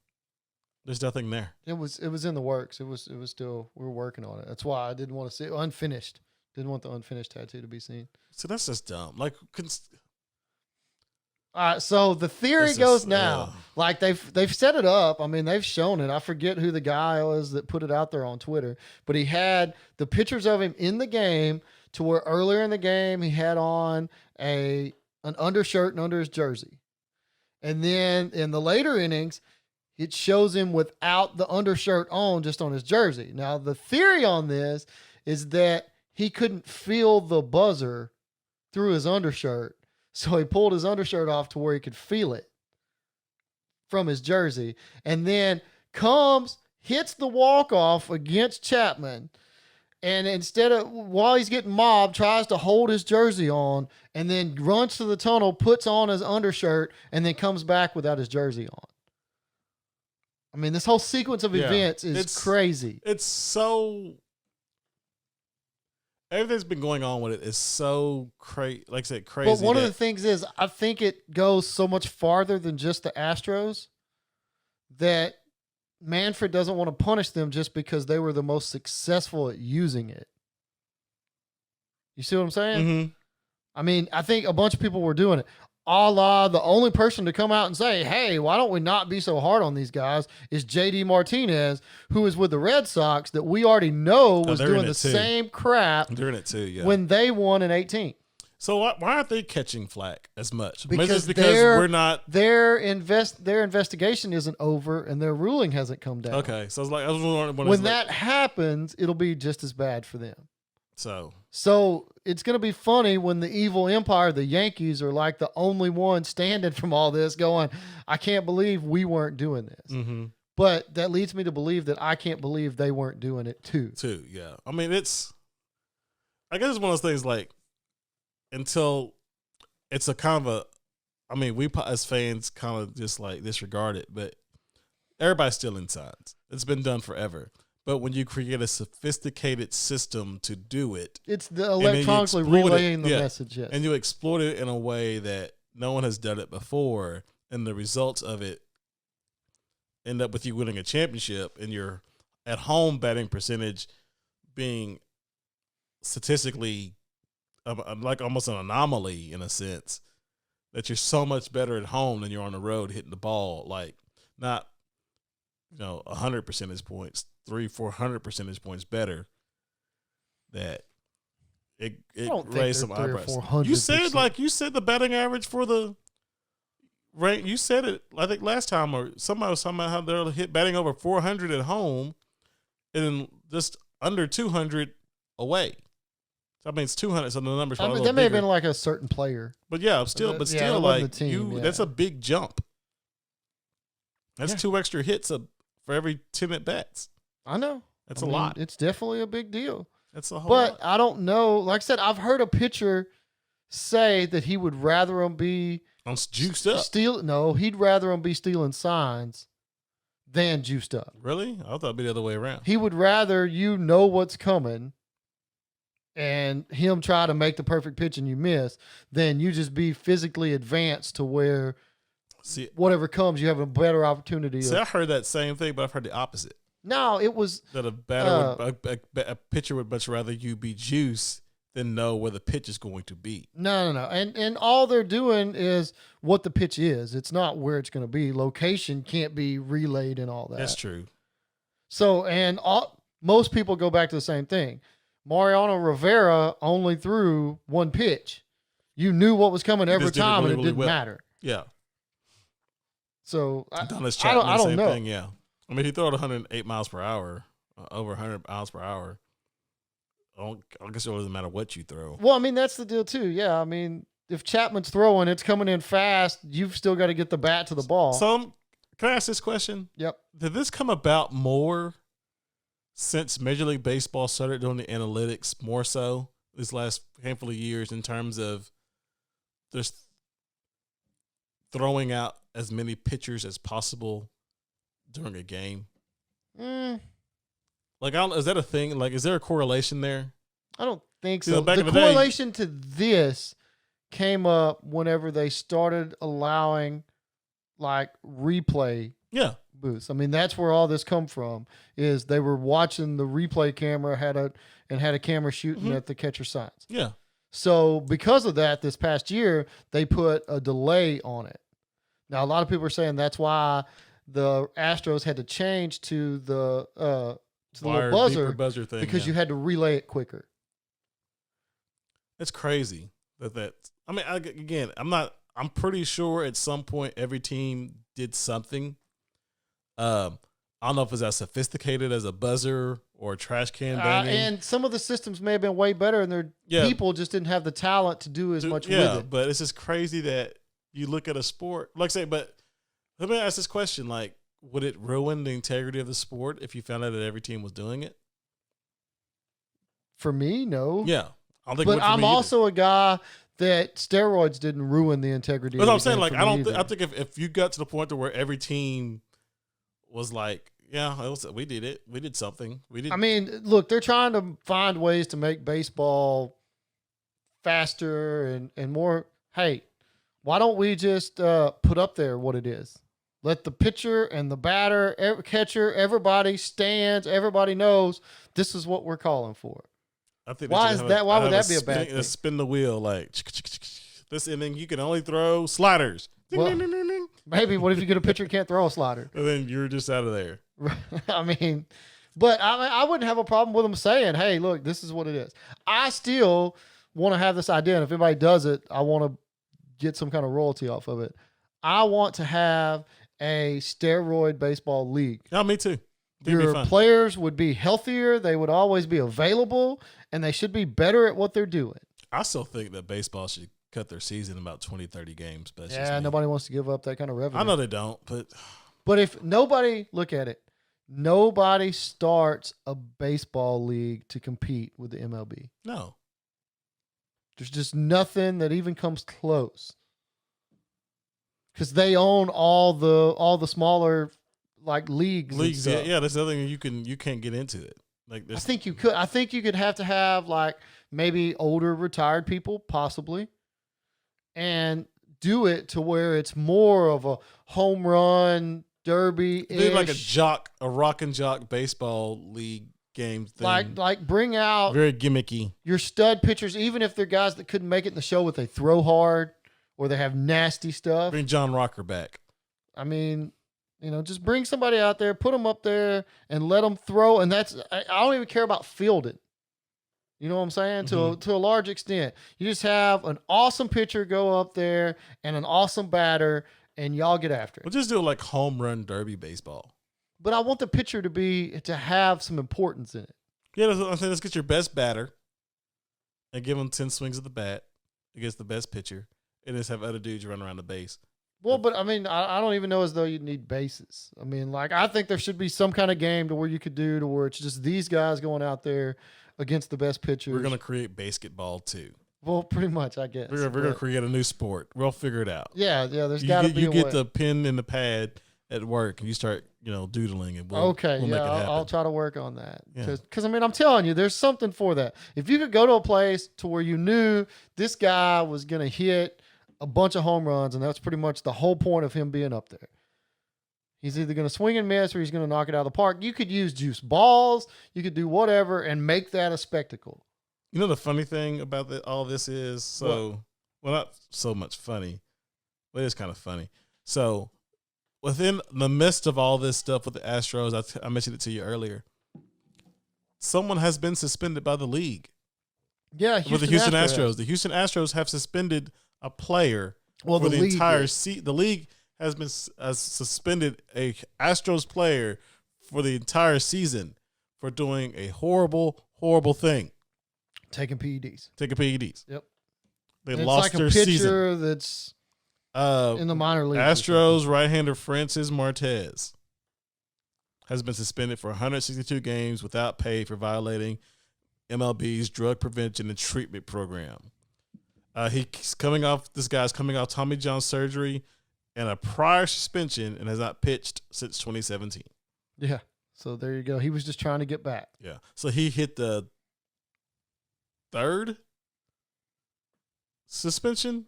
There's nothing there. It was in the works. It was still, we were working on it. That's why I didn't want to see it unfinished. Didn't want the unfinished tattoo to be seen. So that's just dumb. Like, so the theory goes now. Like they've set it up. I mean, they've shown it. I forget who the guy was that put it out there on Twitter, but he had the pictures of him in the game to where earlier in the game he had on an undershirt and under his jersey, and then in the later innings, it shows him without the undershirt on, just on his jersey. Now, the theory on this is that he couldn't feel the buzzer through his undershirt, so he pulled his undershirt off to where he could feel it from his jersey, and then hits the walk-off against Chapman, and instead of, while he's getting mobbed, tries to hold his jersey on, and then runs to the tunnel, puts on his undershirt, and then comes back without his jersey on. I mean, this whole sequence of events is crazy. It's so... Everything's been going on with it is so crazy. Like I said, crazy. But one of the things is, I think it goes so much farther than just the Astros that Manfred doesn't want to punish them just because they were the most successful at using it. You see what I'm saying? Mm-hmm. I mean, I think a bunch of people were doing it. A la the only person to come out and say, hey, why don't we not be so hard on these guys is JD Martinez, who is with the Red Sox that we already know was doing the same crap when they won in 18. So why aren't they catching flack as much? Because we're not. Their investigation isn't over and their ruling hasn't come down. Okay, so I was wondering when that happens, it'll be just as bad for them. So it's going to be funny when the evil empire, the Yankees, are like the only one standing from all this going, I can't believe we weren't doing this. Mm-hmm. But that leads me to believe that I can't believe they weren't doing it too. Yeah. I mean, I guess it's one of those things like until it's a kind of a, I mean, we as fans kind of just like disregard it, but everybody's still in signs. It's been done forever. But when you create a sophisticated system to do it, it's the electronically relaying the message. Yes. And you exploit it in a way that no one has done it before, and the results of it end up with you winning a championship and your at home batting percentage being statistically like almost an anomaly in a sense, that you're so much better at home than you're on the road hitting the ball, like not 100 percentage points, 300-400 percentage points better. That it raised some eyebrows. You said the batting average for the right. You said it, I think last time, or somebody was talking about how they're batting over 400 at home and just under 200 away. So I mean, it's 200. So the numbers. I mean, that may have been like a certain player, but still, like team, that's a big jump. That's 2 extra hits for every 10 at bats. I know. That's a lot. It's definitely a big deal. That's a whole lot. But I don't know. Like I said, I've heard a pitcher say that he would rather him be juiced up. He'd rather him be stealing signs than juiced up. Really? I thought it'd be the other way around. He would rather you know what's coming and him try to make the perfect pitch and you miss than you just be physically advanced to where whatever comes, you have a better opportunity. I heard that same thing, but I've heard the opposite. No, it was that a pitcher would much rather you be juiced than know where the pitch is going to be. No. And all they're doing is what the pitch is. It's not where it's going to be. Location can't be relayed and all that. That's true. So, most people go back to the same thing. Mariano Rivera only threw one pitch. You knew what was coming every time, and it didn't matter. Yeah. So I don't know. Thing, yeah. I mean, he threw it 108 miles per hour, over 100 miles per hour. I guess it doesn't matter what you throw. Well, I mean, that's the deal too. Yeah, I mean, if Chapman's throwing, it's coming in fast. You've still got to get the bat to the ball. So, can I ask this question? Yep. Did this come about more since Major League Baseball started doing the analytics more so this last handful of years in terms of just throwing out as many pitchers as possible during a game? Like, is that a thing? Like, is there a correlation there? I don't think so. The correlation to this came up whenever they started allowing, like, replay booths. I mean, that's where all this come from. Is they were watching the replay camera had a camera shooting at the catcher signs. Yeah. So because of that, this past year they put a delay on it. Now a lot of people are saying that's why the Astros had to change to the little buzzer thing, because you had to relay it quicker. It's crazy that. I mean, I'm pretty sure at some point every team did something. I don't know if it's as sophisticated as a buzzer or a trash can banging. And some of the systems may have been way better, and their people just didn't have the talent to do as much with it. But it's just crazy that you look at a sport, like say, but let me ask this question, like, would it ruin the integrity of the sport if you found out that every team was doing it? For me, no. Yeah. I don't think but I'm also a guy that steroids didn't ruin the integrity of the game. That's what I'm saying. Like, I think if you got to the point to where every team was like, we did it. We did something. I mean, look, they're trying to find ways to make baseball faster and more. Hey, why don't we just put up there what it is? Let the pitcher and the batter, catcher, everybody stands, everybody knows this is what we're calling for. I think why would that be a bad thing? Spin the wheel like this inning. You can only throw sliders. Well, ding, ding, ding, ding. Maybe what if you get a pitcher who can't throw a slider? And then you're just out of there. I mean, but I wouldn't have a problem with them saying, "Hey, look, this is what it is." I still want to have this idea, and if anybody does it, I want to get some kind of royalty off of it. I want to have a steroid baseball league. Yeah, me too. Your players would be healthier. They would always be available, and they should be better at what they're doing. I still think that baseball should cut their season about 20, 30 games. But nobody wants to give up that kind of revenue. I know they don't, but But if nobody, look at it, nobody starts a baseball league to compete with the MLB. No. There's just nothing that even comes close. Because they own all the smaller like leagues. Leagues, yeah. That's the other thing you can't get into it. Like I think you could. I think you could have to have like maybe older retired people, possibly, and do it to where it's more of a home run derby. Like a rock and jock baseball league game thing. Like bring out very gimmicky your stud pitchers, even if they're guys that couldn't make it in the show, but they throw hard or they have nasty stuff. Bring John Rocker back. I mean, just bring somebody out there, put them up there, and let them throw. And I don't even care about fielding. You know what I'm saying? Mm-hmm. To a large extent, you just have an awesome pitcher go up there and an awesome batter, and y'all get after it. We'll just do like home run derby baseball. But I want the pitcher to have some importance in it. Yeah, I'm saying let's get your best batter and give him 10 swings of the bat against the best pitcher, and just have other dudes run around the base. Well, but I mean, I don't even know as though you need bases. I mean, like I think there should be some kind of game to where you could do to where it's just these guys going out there against the best pitchers. We're gonna create basketball too. Well, pretty much, I guess. We're gonna create a new sport. We'll figure it out. Yeah. There's got to be. You get the pen and the pad at work, and you start, doodling, and we'll make it happen. I'll try to work on that. Because I mean, I'm telling you, there's something for that. If you could go to a place to where you knew this guy was gonna hit a bunch of home runs, and that's pretty much the whole point of him being up there. He's either going to swing and miss or he's going to knock it out of the park. You could use juice balls. You could do whatever and make that a spectacle. You know the funny thing about all this is, well, not so much funny, but it is kind of funny. So within the midst of all this stuff with the Astros, I mentioned it to you earlier, someone has been suspended by the league. Yeah, with the Houston Astros. The Houston Astros have suspended a player for the entire season. The league has suspended a Astros player for the entire season for doing a horrible, horrible thing. Taking PEDs. Yep. They and lost their season. It's like a pitcher that's in the minor leagues. Astros right-hander Francis Martez has been suspended for 162 games without pay for violating MLB's drug prevention and treatment program. This guy's coming off Tommy John surgery and a prior suspension and has not pitched since 2017. Yeah. So there you go. He was just trying to get back. Yeah. So he hit the third suspension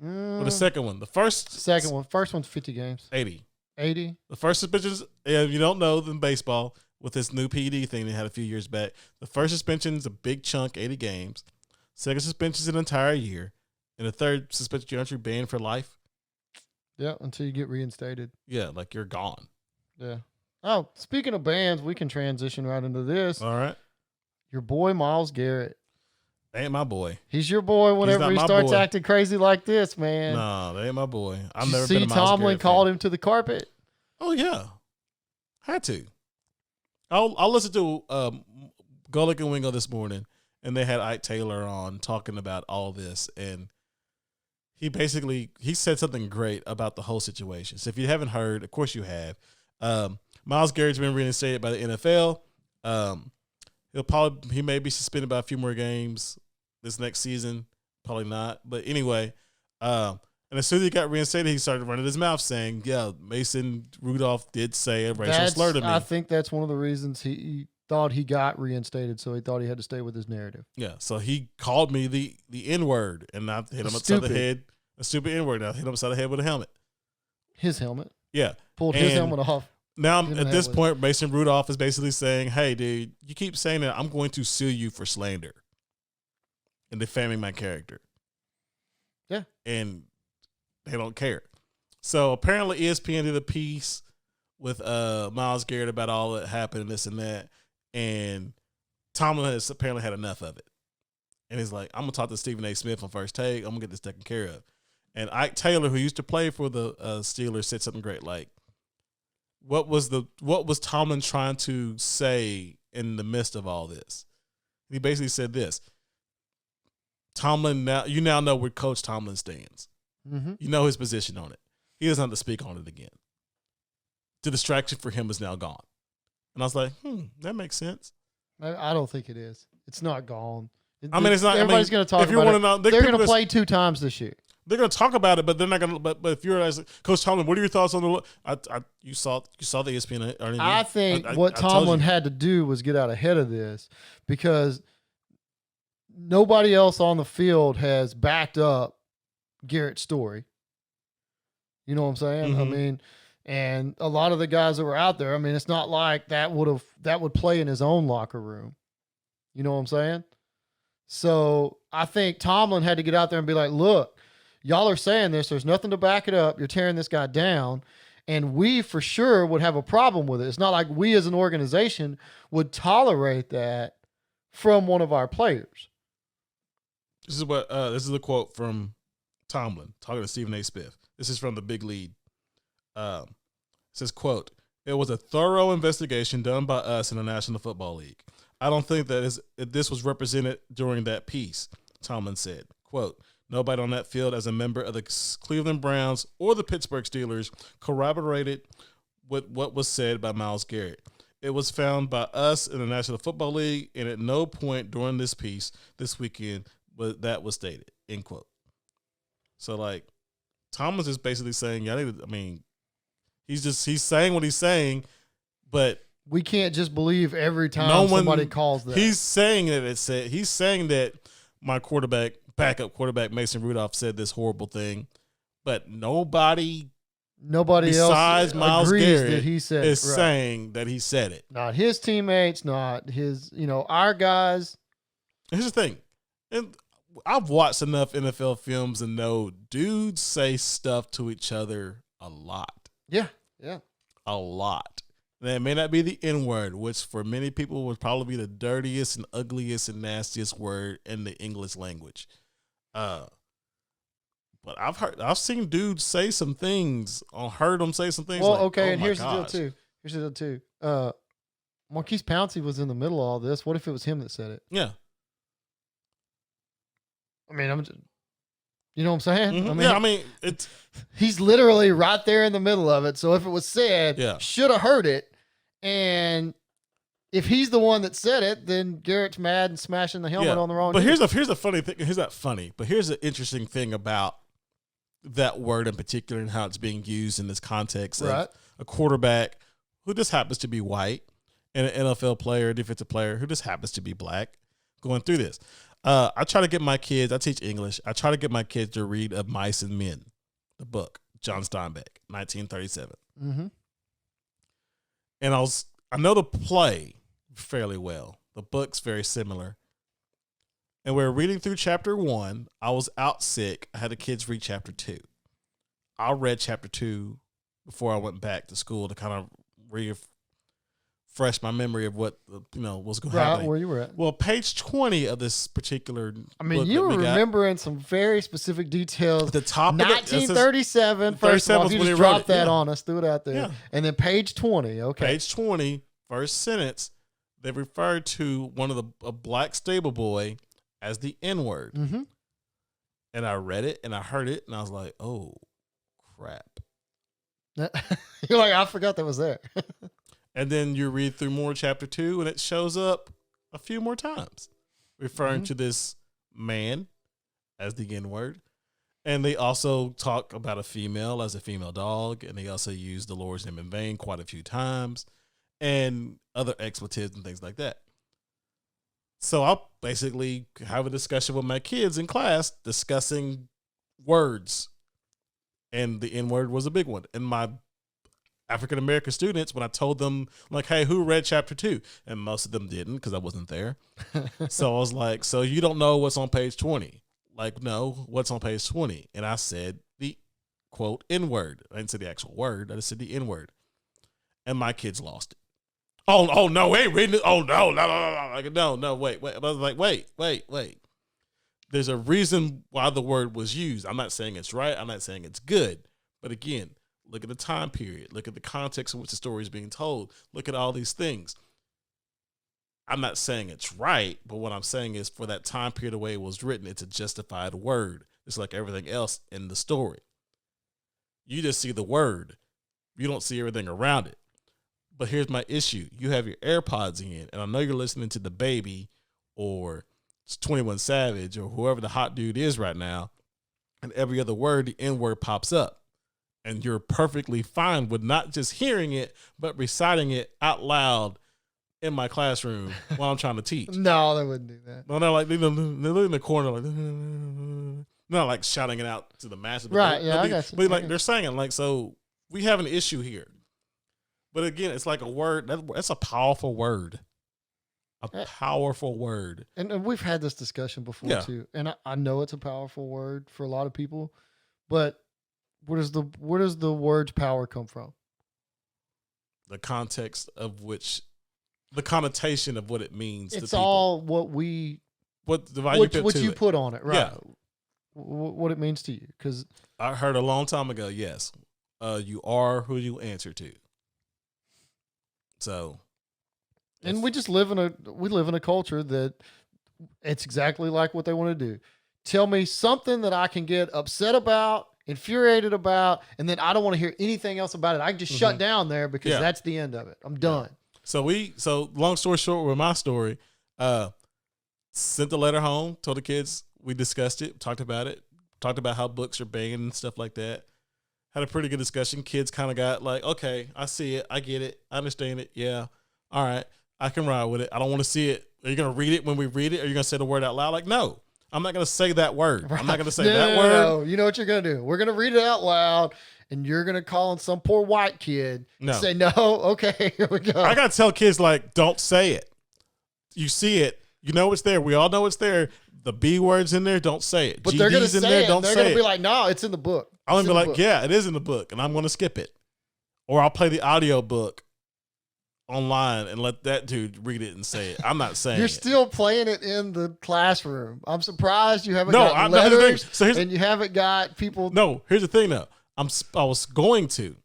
or the second one. Second one. First one's 50 games. 80. The first suspension is, if you don't know, in baseball, with this new PED thing they had a few years back, the first suspension is a big chunk, 80 games. Second suspension is an entire year. And the third suspension, you're banned for life. Yeah, until you get reinstated. Yeah, like you're gone. Yeah. Oh, speaking of bans, we can transition right into this. All right. Your boy, Myles Garrett. Ain't my boy. He's your boy whenever he starts acting crazy like this, man. No, that ain't my boy. I've never been a Myles Garrett Tomlin called him to the carpet? Oh, yeah. Had to. I'll listen to Golick and Wingo this morning, and they had Ike Taylor on talking about all this, and he said something great about the whole situation. So if you haven't heard, of course you have. Myles Garrett's been reinstated by the NFL. He may be suspended by a few more games this next season. Probably not. But anyway, and as soon as he got reinstated, he started running his mouth saying, yeah, Mason Rudolph did say a racial slur to me. I think that's one of the reasons he thought he got reinstated, so he thought he had to stay with his narrative. Yeah, so he called me the N-word, and I hit him upside the head. A stupid N-word. I hit him upside the head with a helmet. His helmet? Yeah. Pulled his helmet off. Now, at this point, Mason Rudolph is basically saying, hey, dude, you keep saying that, I'm going to sue you for slander and defaming my character. Yeah. And they don't care. So apparently ESPN did a piece with Myles Garrett about all that happened and this and that. And Tomlin has apparently had enough of it. And he's like, I'm going to talk to Stephen A. Smith on First Take. I'm going to get this taken care of. And Ike Taylor, who used to play for the Steelers, said something great like, what was Tomlin trying to say in the midst of all this? He basically said this. You now know where Coach Tomlin stands. Mm-hmm. You know his position on it. He doesn't have to speak on it again. the distraction for him is now gone. And I was like, that makes sense. I don't think it is. It's not gone. I mean, it's not. Everybody's going to talk about it. They're going to play 2 times this year. They're going to talk about it, but they're not going to. But if you're as Coach Tomlin, what are your thoughts on the? You saw the ESPN. I think what Tomlin had to do was get out ahead of this because nobody else on the field has backed up Garrett's story. You know what I'm saying? Mm-hmm. I mean, and a lot of the guys that were out there, I mean, it's not like that would play in his own locker room. You know what I'm saying? So I think Tomlin had to get out there and be like, look, y'all are saying this. There's nothing to back it up. You're tearing this guy down. And we for sure would have a problem with it. It's not like we as an organization would tolerate that from one of our players. This is a quote from Tomlin talking to Stephen A. Smith. This is from the Big Lead. It says, quote, "It was a thorough investigation done by us in the National Football League. I don't think that this was represented during that piece," Tomlin said. Quote, "Nobody on that field as a member of the Cleveland Browns or the Pittsburgh Steelers corroborated with what was said by Myles Garrett. It was found by us in the National Football League, and at no point during this piece this weekend that was stated," end quote. So, like, Tomlin's just basically saying, he's saying what he's saying, but we can't just believe every time somebody calls that. He's saying that my backup quarterback Mason Rudolph said this horrible thing, but nobody besides else Myles agrees Garrett that he said is it. Right. saying that he said it. Not his teammates, not his, our guys. Here's the thing, and I've watched enough NFL films and know dudes say stuff to each other a lot. Yeah. A lot. And it may not be the N-word, which for many people would probably be the dirtiest and ugliest and nastiest word in the English language. But I've seen dudes say some things, heard them say some things. Well, like, okay, oh and here's the deal too. Marquise Pouncey was in the middle of all this. What if it was him that said it? Yeah. I mean, you know what I'm saying? Mm-hmm. He's literally right there in the middle of it. So if it was said, should have heard it. And if he's the one that said it, then Garrett's mad and smashing the helmet on the wrong. But here's the funny thing. Here's not funny, but here's the interesting thing about that word in particular and how it's being used in this context of a quarterback who just happens to be white and an NFL player, defensive player who just happens to be black going through this. I try to get my kids, I teach English, I try to get my kids to read Of Mice and Men, the book, John Steinbeck, 1937. Mm-hmm. And I know the play fairly well. The book's very similar. And we're reading through chapter 1. I was out sick. I had the kids read chapter 2. I read chapter 2 before I went back to school to kind of refresh my memory of what was going to happen. Where you were at. Well, page 20 of this particular book you were remembering some very specific details. At the top 1937. First of all, you just dropped that on us, threw it out there. Yeah. And then page 20. Okay. Page 20, first sentence, they referred to one of a black stable boy as the N-word. Mm-hmm. And I read it and I heard it and I was like, oh, crap. You're like, I forgot that was there. And then you read through more chapter 2 and it shows up a few more times referring to this man as the N-word. And they also talk about a female as a female dog. And they also use the Lord's name in vain quite a few times and other expletives and things like that. So I'll basically have a discussion with my kids in class discussing words. And the N-word was a big one. And my African-American students, when I told them, like, hey, who read chapter 2? And most of them didn't because I wasn't there. So I was like, so you don't know what's on page 20? Like, no, what's on page 20? And I said the, quote, N-word. I didn't say the actual word. I just said the N-word. And my kids lost it. Oh, no, we ain't reading it. Oh, no. Like, no, wait. I was like, wait. There's a reason why the word was used. I'm not saying it's right. I'm not saying it's good. But again, look at the time period. Look at the context in which the story is being told. Look at all these things. I'm not saying it's right, but what I'm saying is for that time period, the way it was written, it's a justified word. It's like everything else in the story. You just see the word. You don't see everything around it. But here's my issue. You have your AirPods in, and I know you're listening to the Baby or 21 Savage or whoever the hot dude is right now, and every other word, the N-word pops up. And you're perfectly fine with not just hearing it, but reciting it out loud in my classroom while I'm trying to teach. No, they wouldn't do that. No, they're like, they're in the corner, like, not like shouting it out to the masses. Right, yeah, I got you. But like, they're saying, like, so we have an issue here. But again, it's like a word, that's a powerful word. A powerful word. And we've had this discussion before, too. And I know it's a powerful word for a lot of people, but where does the word's power come from? The context of which, the connotation of what it means. It's to people. all what you put on it, right? Yeah. What it means to you. Because I heard a long time ago, yes, you are who you answer to. So, and we just live in a culture that it's exactly like what they want to do. Tell me something that I can get upset about, infuriated about, and then I don't want to hear anything else about it. I can just shut down there because that's the end of it. I'm done. So long story short with my story, sent the letter home, told the kids, we discussed it, talked about how books are banned and stuff like that. Had a pretty good discussion. Kids kind of got like, okay, I see it. I get it. I understand it. Yeah. All right. I can ride with it. I don't want to see it. Are you going to read it when we read it? Are you going to say the word out loud? Like, no, I'm not going to say that word. Right. I'm not going to say that word. No, you know what you're going to do? We're going to read it out loud, and you're going to call on some poor white kid and say, no, okay, here we go. I got to tell kids, like, don't say it. You see it. You know it's there. We all know it's there. The B word's in there. Don't say it. But they're going to say it. They're going to be like, no, it's in the book. I'm going to be like, yeah, it is in the book, and I'm going to skip it. Or I'll play the audio book online and let that dude read it and say it. I'm not saying You're still playing it in the classroom. I'm surprised you haven't got letters and you haven't got people. No, here's the thing, though. I was going to.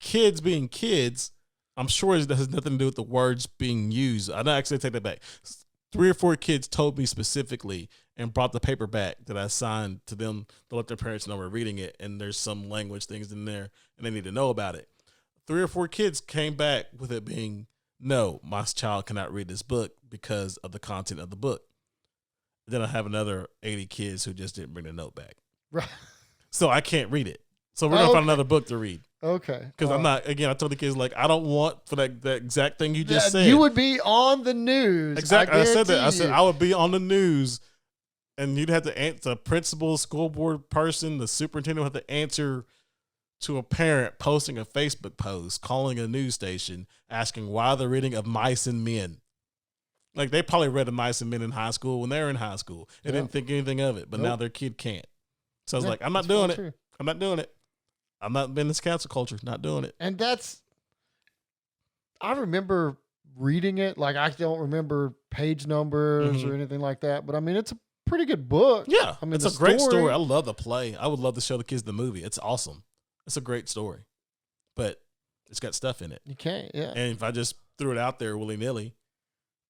Kids being kids, I'm sure it has nothing to do with the words being used. I actually take that back. 3 or 4 kids told me specifically and brought the paper back that I signed to them to let their parents know we're reading it, and there's some language things in there, and they need to know about it. 3 or 4 kids came back with it being, no, my child cannot read this book because of the content of the book. Then I have another 80 kids who just didn't bring the note back. Right. So I can't read it. So we're going to find another book to read. Okay. Because I'm not, again, I told the kids, like, I don't want for that exact thing you just said. You would be on the news. Exactly. I said that. I said I would be on the news, and you'd have to answer, the principal, school board person, the superintendent would have to answer to a parent posting a Facebook post, calling a news station, asking why the reading of Mice and Men. Like, they probably read of Mice and Men in high school when they were in high school and didn't think anything of it, but now their kid can't. So I was like, I'm not doing it. True. I'm not doing it. I'm not in this cancel culture, not doing it. And I remember reading it. Like, I don't remember page numbers or anything like that, but I mean, it's a pretty good book. Yeah. I mean, it's a great story. I love the play. I would love to show the kids the movie. It's awesome. It's a great story, but it's got stuff in it. You can't, yeah. And if I just threw it out there willy nilly,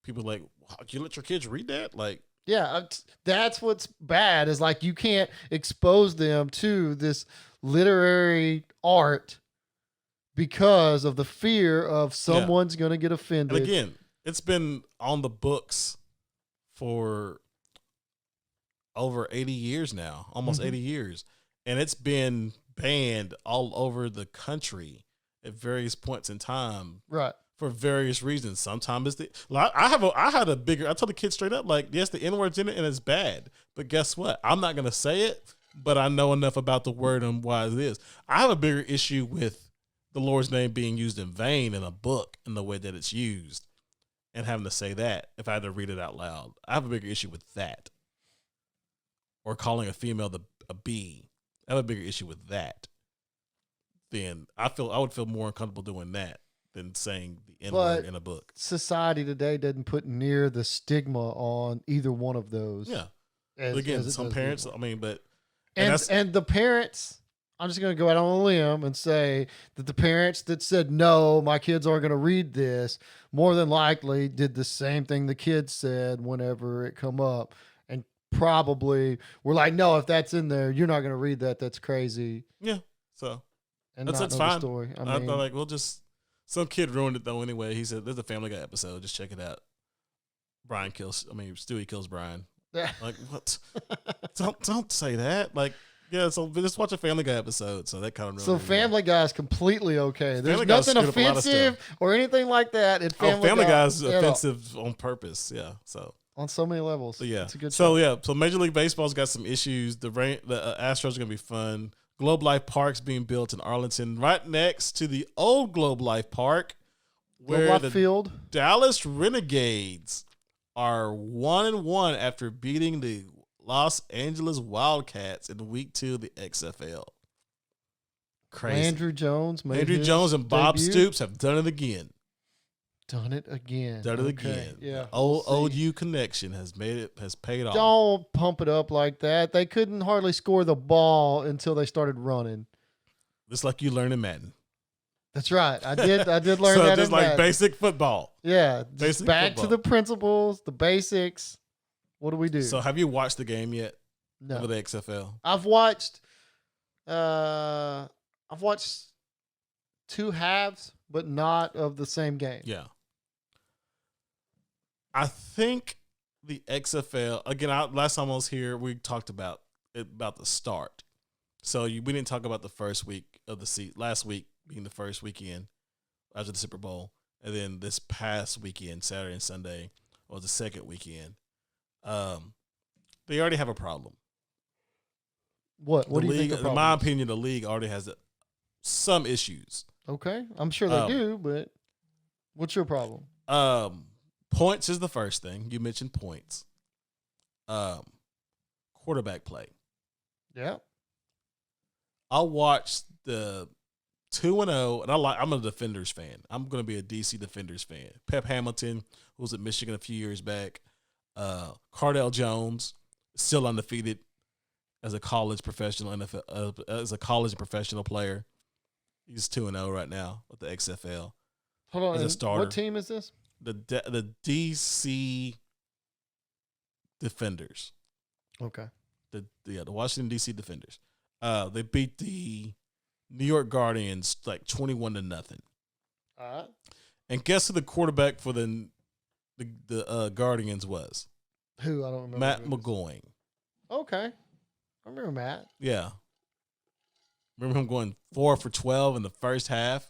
people are like, wow, you let your kids read that? Like, yeah, that's what's bad is like you can't expose them to this literary art because of the fear of someone's going to get offended. And again, it's been on the books for over 80 years now, almost 80 years. And it's been banned all over the country at various points in time. Right. For various reasons. Sometimes it's I told the kids straight up, like, yes, the N-word's in it and it's bad. But guess what? I'm not going to say it, but I know enough about the word and why it is. I have a bigger issue with the Lord's name being used in vain in a book in the way that it's used and having to say that if I had to read it out loud. I have a bigger issue with that. Or calling a female a bee. I have a bigger issue with that. Then I would feel more uncomfortable doing that than saying the N-word in a book. Society today doesn't put near the stigma on either one of those. Yeah. Again, some parents, I mean, but... And the parents, I'm just going to go out on a limb and say that the parents that said, no, my kids aren't going to read this, more than likely did the same thing the kids said whenever it come up. And probably were like, no, if that's in there, you're not going to read that. That's crazy. Yeah. So. and That's not know fine. the story. I I mean, thought like we'll just some kid ruined it though anyway. He said there's a Family Guy episode. Just check it out. Stewie kills Brian. Like what? don't say that. Like yeah. So just watch a Family Guy episode. So that kind of so Family Guy is completely okay. There's Family Guy nothing screwed up a lot of offensive or anything like that in Family Guy is at all. offensive on purpose. Yeah. So on so many levels. so yeah. It's a good so show. yeah. So Major League Baseball's got some issues. The Astros are gonna be fun. Globe Life Park's being built in Arlington, right next to the old Globe Life Park, where the Field. Dallas Renegades are 1-1 after beating the Los Angeles Wildcats in Week 2 of the XFL. Crazy. Andrew Jones and Bob debut. Stoops have done it again. Done it again. Yeah. The old U connection has paid off. Don't pump it up like that. They couldn't hardly score the ball until they started running. Just like you learn in Madden. That's right. I did learn so that. just in like Madden. basic football. Yeah. Basic back football. to the principles, the basics. What do we do? So have you watched the game yet? No. For the XFL? I've watched 2 halves, but not of the same game. Yeah. I think the XFL, again, last time I was here, we talked about the start. So we didn't talk about the first week of the season. Last week being the first weekend after the Super Bowl. And then this past weekend, Saturday and Sunday, was the second weekend. They already have a problem. What do you think the problem in my is? opinion, the league already has some issues. Okay. I'm sure they do, but what's your problem? Points is the first thing. You mentioned points. Quarterback play. Yeah. I watched the 2-0, and I'm a Defenders fan. I'm going to be a DC Defenders fan. Pep Hamilton, who was at Michigan a few years back. Cardell Jones, still undefeated as a college professional player. He's 2-0 right now with the XFL. Hold on. As a starter. What team is this? The DC Defenders. Okay. The Washington DC Defenders. They beat the New York Guardians like 21-0. All right. And guess who the quarterback for the Guardians was? Who? I don't remember. Matt McGowan. Okay. I remember Matt. Yeah. Remember him going 4 for 12 in the first half?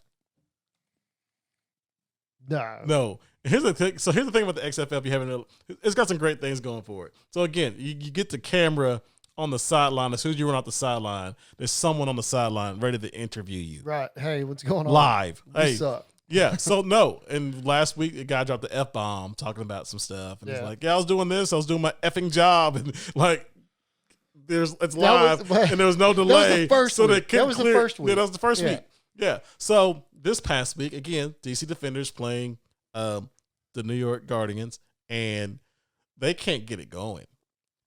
No. Here's the thing. So here's the thing about the XFL. If you haven't, it's got some great things going for it. So again, you get the camera on the sideline. As soon as you run off the sideline, there's someone on the sideline ready to interview you. Right. Hey, what's going on? Live. You Hey. suck. Yeah. So no. And last week, the guy dropped the F-bomb talking about some stuff, and he's like, "Yeah, I was doing this. I was doing my effing job," and like. It's live, and there was no delay. That was the first week. They couldn't That was the clear. first week. Yeah, that was the first Yeah. week. Yeah. So this past week, again, DC Defenders playing the New York Guardians, and they can't get it going.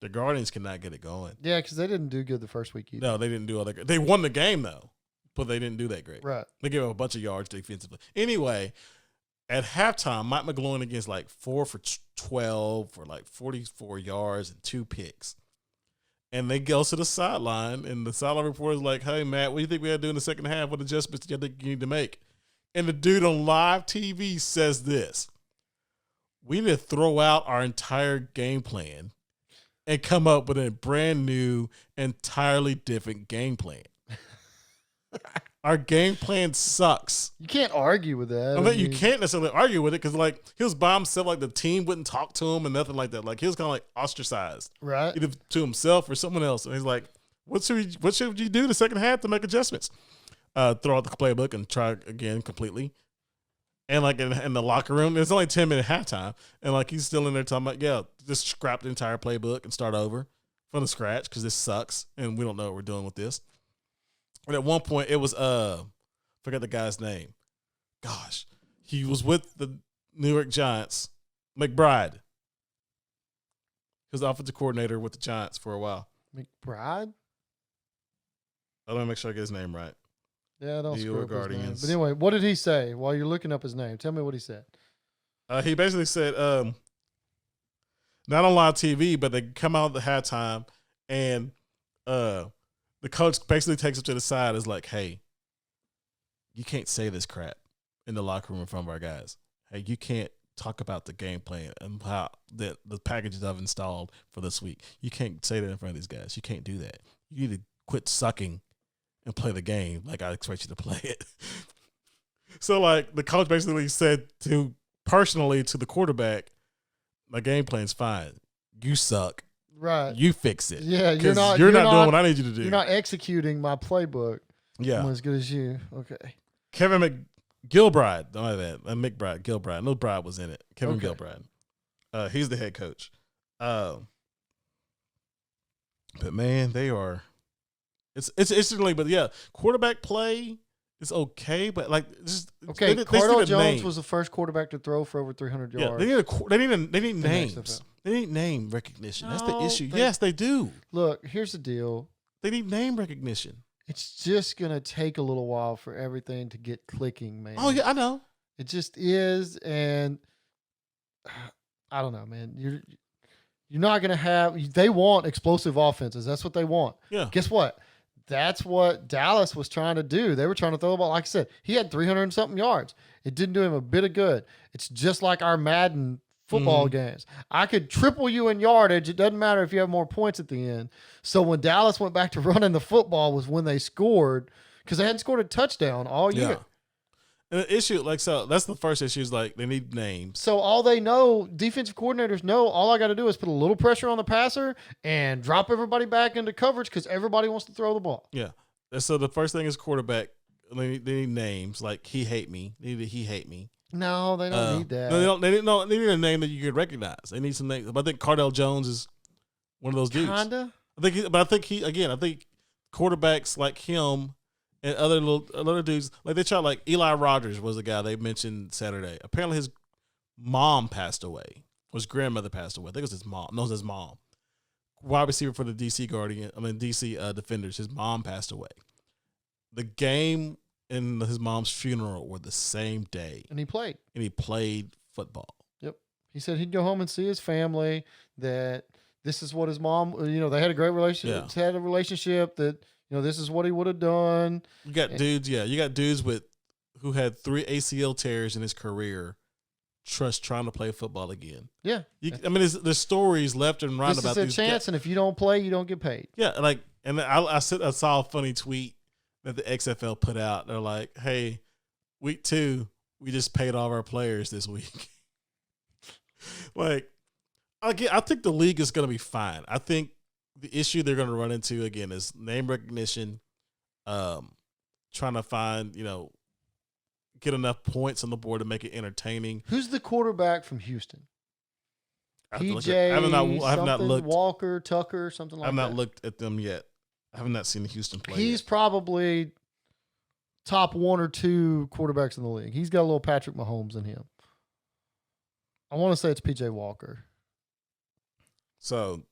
The Guardians cannot get it going. Yeah, because they didn't do good the first week either. No, they didn't do all that great. They won the game, though, but they didn't do that great. Right. They gave up a bunch of yards defensively. Anyway, at halftime, Mike McGloin against like 4 for 12 for like 44 yards and 2 picks. And they go to the sideline, and the sideline reporter is like, "Hey, Matt, what do you think we got to do in the second half? What adjustments do you think you need to make?" And the dude on live TV says this: "We need to throw out our entire game plan and come up with a brand new, entirely different game plan. Our game plan sucks." You can't argue with that. I mean, you can't necessarily argue with it because, like, he was by himself. Like, the team wouldn't talk to him and nothing like that. Like, he was kind of like ostracized, right? Either to himself or someone else. And he's like, "What should you do the second half to make adjustments? Throw out the playbook and try again completely." And like in the locker room, it's only 10-minute halftime, and like he's still in there talking about, "Yeah, just scrap the entire playbook and start over from the scratch because this sucks and we don't know what we're doing with this." And at one point, it was forget the guy's name. Gosh, he was with the New York Giants, McBride. He was the offensive coordinator with the Giants for a while. McBride? I want to make sure I get his name right. Yeah, don't screw up his name. Guardians. But anyway, what did he say while you're looking up his name? Tell me what he said. He basically said, not on live TV, but they come out at the halftime, and the coach basically takes him to the side. Is like, "Hey, you can't say this crap in the locker room in front of our guys. Hey, you can't talk about the game plan and how the packages I've installed for this week. You can't say that in front of these guys. You can't do that. You need to quit sucking and play the game like I expect you to play it. So, like, the coach basically said personally to the quarterback, my game plan's fine. You suck. Right. You fix it. Yeah, you're not doing what I need you to do. You're not executing my playbook. Yeah. I'm as good as you. Okay. Kevin Gilbride. Don't have that. McBride. Gilbride. No Bride was in it. Kevin Gilbride. He's the head coach. But man, they are. It's interesting, but yeah, quarterback play is okay, but like just okay. Cardell Jones was the first quarterback to throw for over 300 yards. Yeah, they need names. They need name recognition. That's the issue. Yes, they do. Look, here's the deal. They need name recognition. It's just gonna take a little while for everything to get clicking, man. Oh yeah, I know. It just is, and I don't know, man. You're not gonna have. They want explosive offenses. That's what they want. Yeah. Guess what? That's what Dallas was trying to do. They were trying to throw the ball. Like I said, he had 300 and something yards. It didn't do him a bit of good. It's just like our Madden football games. I could triple you in yardage. It doesn't matter if you have more points at the end. So when Dallas went back to running the football was when they scored, because they hadn't scored a touchdown all year. Yeah. And the issue, so that's the first issue, is like they need names. So all they know, defensive coordinators know, all I got to do is put a little pressure on the passer and drop everybody back into coverage because everybody wants to throw the ball. Yeah. And so the first thing is quarterback. They need names like he hate me. He hate me. No, they don't need that. No, they don't. They need a name that you could recognize. They need some names. But I think Cardell Jones is one of those dudes. Kinda. I think quarterbacks like him and other dudes, like they try, like Eli Rogers was the guy they mentioned Saturday. Apparently his mom passed away. His grandmother passed away. I think it was his mom. No, it was his mom. Wide receiver for the DC Defenders. His mom passed away. The game and his mom's funeral were the same day. And he played football. Yep. He said he'd go home and see his family, that this is what his mom, they had a great relationship. Yeah. Had a relationship that, this is what he would have done. You got dudes, you got dudes who had 3 ACL tears in his career, trying to play football again. Yeah. There's stories left and right about this these is a chance, and if you don't play, you don't get paid. Yeah, I saw a funny tweet that the XFL put out. They're like, hey, week 2, we just paid all of our players this week. I think the league is going to be fine. I think the issue they're going to run into, again, is name recognition, trying to find, get enough points on the board to make it entertaining. Who's the quarterback from Houston? PJ, I have not looked. Walker, Tucker, something like that. I have not looked at them yet. I have not seen the Houston play. He's probably top 1 or 2 quarterbacks in the league. He's got a little Patrick Mahomes in him. I want to say it's PJ Walker. So,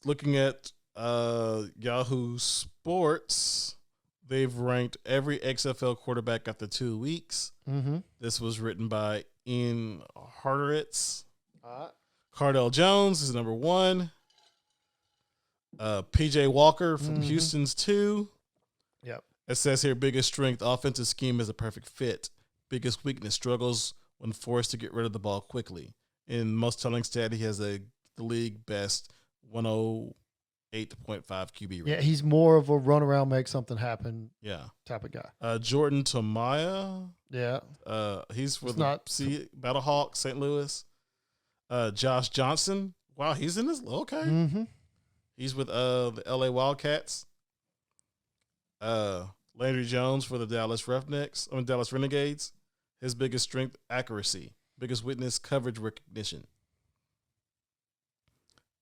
looking at Yahoo Sports, they've ranked every XFL quarterback after 2 weeks. Mm-hmm. This was written by Ian Harteritz. All right. Cardell Jones is number 1. PJ Walker from Houston's 2. Yep. It says here, biggest strength, offensive scheme is a perfect fit. Biggest weakness, struggles when forced to get rid of the ball quickly. In most telling stat, he has the league best 108.5 QB rating. Yeah, he's more of a run around, make something happen type of guy. Jordan Tamaya. Yeah. He's for Battlehawks, St. Louis. Josh Johnson. Wow, he's in this. Okay. Mm-hmm. He's with the LA Wildcats. Landry Jones for the Dallas Renegades. His biggest strength, accuracy. Biggest weakness, coverage recognition.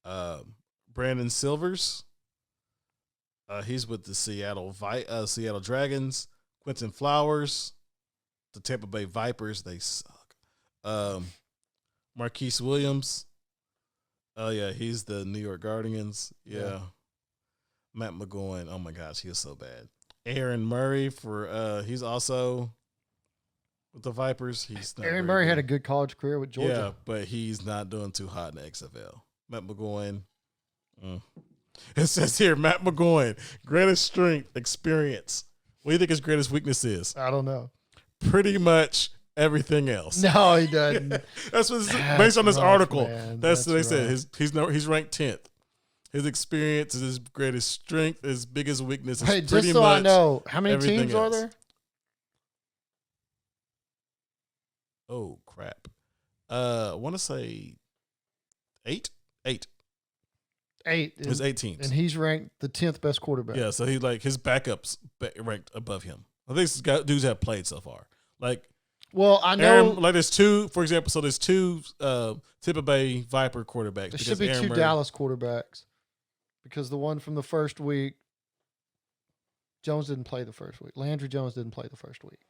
Brandon Silvers. He's with the Seattle Dragons. Quentin Flowers. The Tampa Bay Vipers. They suck. Marquise Williams. Oh, yeah, he's the New York Guardians. Yeah. Matt McGowan. Oh, my gosh, he was so bad. Aaron Murray he's also with the Vipers. Aaron Murray had a good college career with Georgia. Yeah, but he's not doing too hot in the XFL. Matt McGowan. It says here, Matt McGowan, greatest strength, experience, What do you think his greatest weakness is? I don't know. Pretty much everything else. No, he doesn't. That's what based on this article. Man. That's what they said. He's ranked 10th. His experience is his greatest strength. His biggest weakness is just so I know, how many teams are there? Oh crap! I want to say 8. 8. There's 8 teams, and he's ranked the 10th best quarterback. Yeah, so he like his backups ranked above him. I think these dudes have played so far. Like, well, I know like there's 2, for example. So there's 2 Tampa Bay Viper quarterbacks. There should be 2 Dallas quarterbacks because the one from the first week, Jones didn't play the first week. Landry Jones didn't play the first week.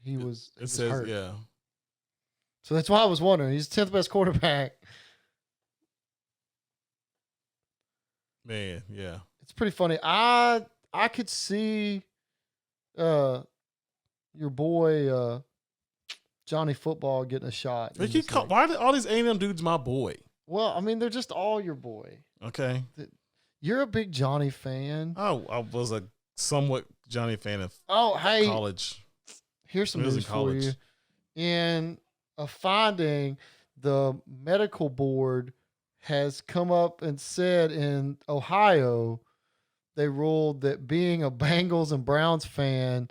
He was hurt. Yeah. So that's why I was wondering. He's the 10th best quarterback. Man, yeah. It's pretty funny. I could see your boy Johnny Football getting a shot. Why are all these A&M dudes my boy? Well, I mean, they're just all your boy. Okay. You're a big Johnny fan. Oh, I was a somewhat Johnny fan of college. Here's some news for you. In a finding, the medical board has come up and said in Ohio, they ruled that being a Bengals and Browns fan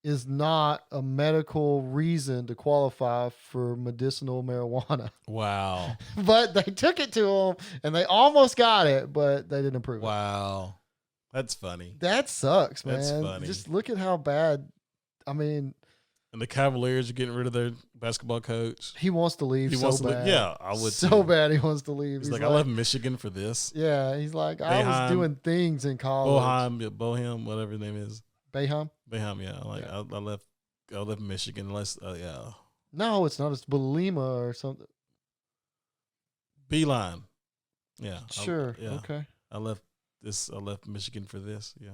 is not a medical reason to qualify for medicinal marijuana. Wow. But they took it to them, and they almost got it, but they didn't approve it. Wow. That's funny. That sucks, man. That's funny. Just look at how bad. I mean, and the Cavaliers are getting rid of their basketball coach. He wants to leave bad. Yeah, I would so bad he wants to leave. He's like, I left Michigan for this. Yeah, he's like, I was doing things in college. Boehm, whatever his name is. Boehm, yeah. I left Michigan. Yeah. No, it's not. It's Belima or something. Beeline. Yeah. Sure. Okay. I left Michigan for this. Yeah.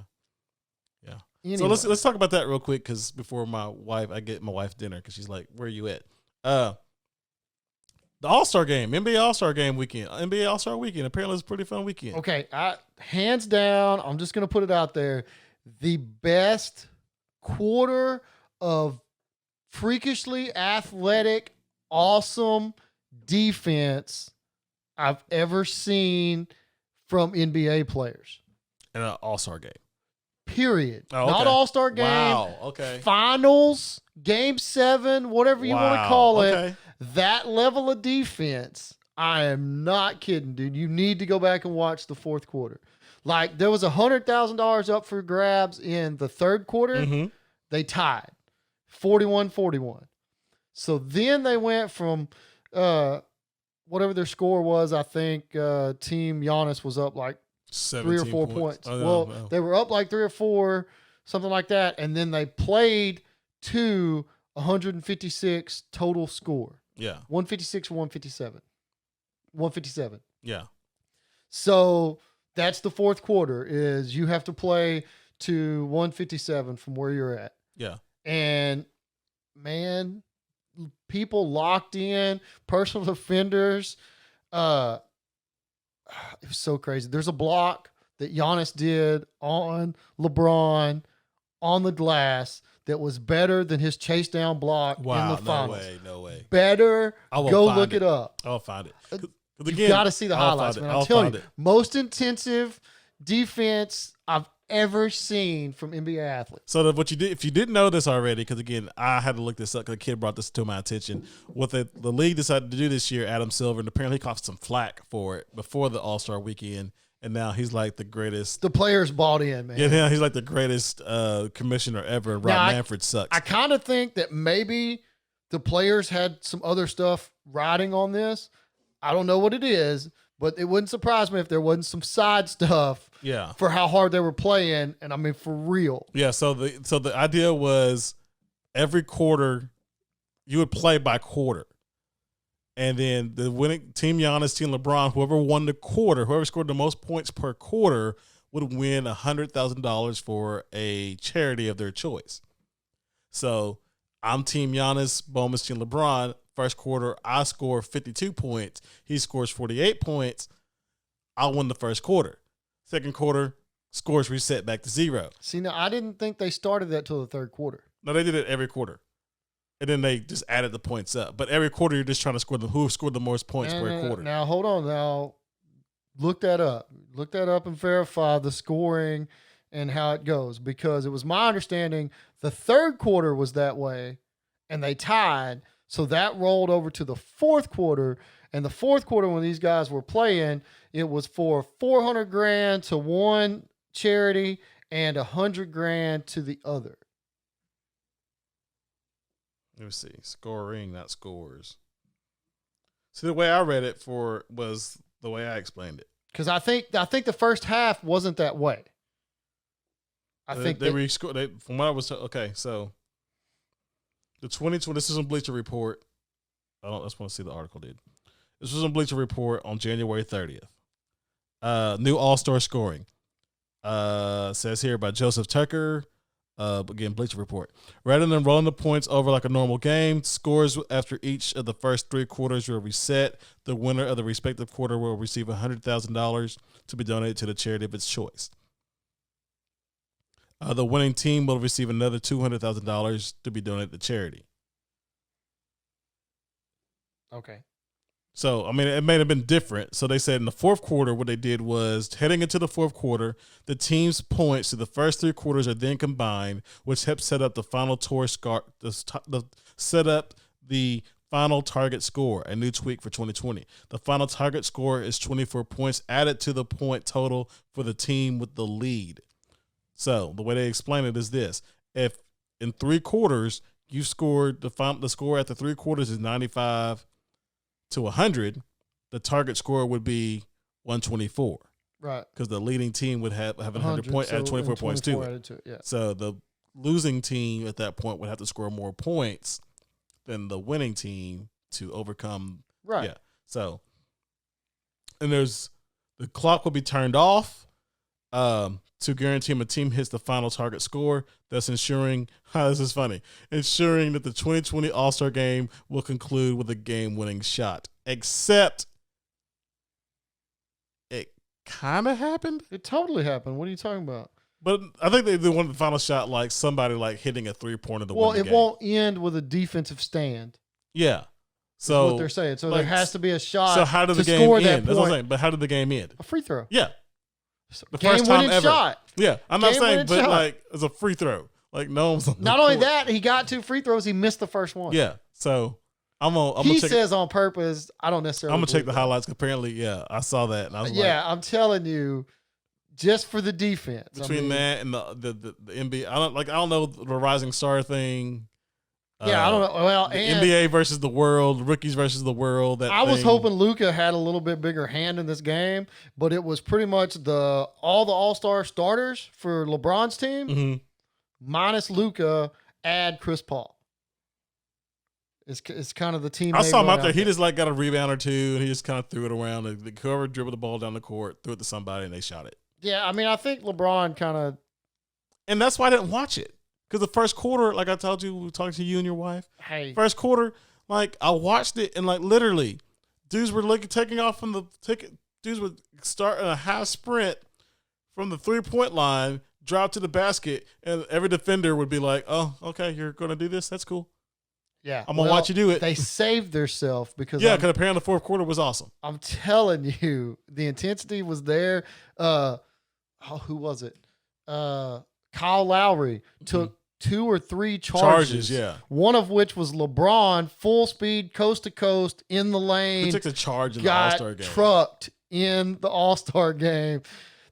Yeah. Anyway. So let's talk about that real quick because before I get my wife dinner because she's like, "Where are you at?" The All-Star game, NBA All-Star game weekend, NBA All-Star weekend. Apparently, it's a pretty fun weekend. Okay, hands down, I'm just gonna put it out there: the best quarter of freakishly athletic, awesome defense I've ever seen from NBA players. In an All-Star game. Period. Oh, okay. Not All-Star game. Wow. Okay. Finals, Game 7, whatever you want to call it. That level of defense, I am not kidding, dude. You need to go back and watch the fourth quarter. Like, there was $100,000 up for grabs in the third quarter. Mm-hmm. They tied 41-41. So then they went from whatever their score was. I think Team Giannis was up like 3 or 4 points. Oh, no. They were up like 3 or 4, something like that. And then they played to 156 total score. Yeah. 156 or 157. 157. Yeah. So that's the fourth quarter is you have to play to 157 from where you're at. Yeah. And man, people locked in, personal defenders, it was so crazy. There's a block that Giannis did on LeBron on the glass that was better than his chase down block in the finals. No way. Better. Go look it up. I'll find it. You've got to see the highlights, man. I'm telling you, most intensive defense I've ever seen from NBA athletes. So what you did, if you didn't know this already, because again, I had to look this up because a kid brought this to my attention. What the league decided to do this year, Adam Silver, and apparently he caught some flack for it before the All-Star weekend, and now he's like the greatest. The players bought in, man. Yeah, he's like the greatest commissioner ever, and Rob Manfred sucks. I kind of think that maybe the players had some other stuff riding on this. I don't know what it is, but it wouldn't surprise me if there wasn't some side stuff. Yeah. For how hard they were playing, and I mean for real. Yeah. So the idea was every quarter you would play by quarter, and then the winning team, Giannis, team LeBron, whoever won the quarter, whoever scored the most points per quarter would win $100,000 for a charity of their choice. So I'm team Giannis, Bowman's team LeBron. First quarter, I score 52 points. He scores 48 points. I won the first quarter. Second quarter, scores reset back to 0. See, now I didn't think they started that till the third quarter. No, they did it every quarter. And then they just added the points up. But every quarter, you're just trying to score who scored the most points per quarter. Now, hold on. Now, look that up. Look that up and verify the scoring and how it goes. Because it was my understanding the third quarter was that way, and they tied. So that rolled over to the fourth quarter. And the fourth quarter, when these guys were playing, it was for $400,000 to one charity and $100,000 to the other. Let me see. Scoring, not scores. See, the way I read it was the way I explained it. Because I think the first half wasn't that way. I think they rescored. From what I was okay, so the 2020. This is on Bleacher Report. I just want to see the article, dude. This was on Bleacher Report on January 30th. New All-Star scoring. Says here by Joseph Tucker. Again, Bleacher Report. Rather than rolling the points over like a normal game, scores after each of the first 3 quarters will reset. The winner of the respective quarter will receive $100,000 to be donated to the charity of its choice. The winning team will receive another $200,000 to be donated to charity. Okay. So, I mean, it may have been different. So they said in the fourth quarter, what they did was heading into the fourth quarter, the team's points to the first 3 quarters are then combined, which helps set up the final set up the final target score, a new tweak for 2020. The final target score is 24 points added to the point total for the team with the lead. So the way they explain it is this: if in 3 quarters you scored the score after 3 quarters is 95 to 100, the target score would be 124. Right. Because the leading team would have 100 points, add 24 points to it. Yeah. So the losing team at that point would have to score more points than the winning team to overcome. Right. Yeah. So, and the clock will be turned off to guarantee a team hits the final target score, thus ensuring, this is funny, ensuring that the 2020 All-Star Game will conclude with a game-winning shot. Except it kind of happened. It totally happened. What are you talking about? But I think they wanted the final shot like somebody like hitting a 3-pointer to win the game. Well, it won't end with a defensive stand. Yeah. So that's what they're saying. So there has to be a shot. So how did the game end? That's what I'm saying. But how did the game end? A free throw. Yeah. The first time ever. Shot. Yeah. I'm not saying, but like it's a free throw. Like no one's on Not only that, he got 2 free throws. He missed the first one. Yeah. So he says on purpose. I don't necessarily. I'm gonna check the highlights. Apparently, yeah, I saw that. And I was I'm telling you, just for the defense. Between that and the NBA, I don't know the rising star thing. Yeah, I don't know. Well, the NBA versus the world, rookies versus the world. I was hoping Luka had a little bit bigger hand in this game, but it was pretty much all the All-Star starters for LeBron's team, minus Luka, add Chris Paul. It's kind of the team. I saw him out there. He just like got a rebound or two, and he just kind of threw it around. Whoever dribbled the ball down the court, threw it to somebody, and they shot it. Yeah, I mean, I think LeBron kind of, and that's why I didn't watch it. Because the first quarter, like I told you, we talked to you and your wife. Hey. First quarter, like I watched it and like literally, dudes were taking off from the ticket. Dudes would start in a high sprint from the 3-point line, drop to the basket, and every defender would be like, "Oh, okay, you're going to do this. That's cool. Yeah, I'm gonna watch you do it." They saved themselves because because apparently the fourth quarter was awesome. I'm telling you, the intensity was there. Who was it? Kyle Lowry took 2 or 3 charges. Yeah. One of which was LeBron, full speed, coast to coast, in the lane. He took the charge in the All-Star game. Trucked in the All-Star game.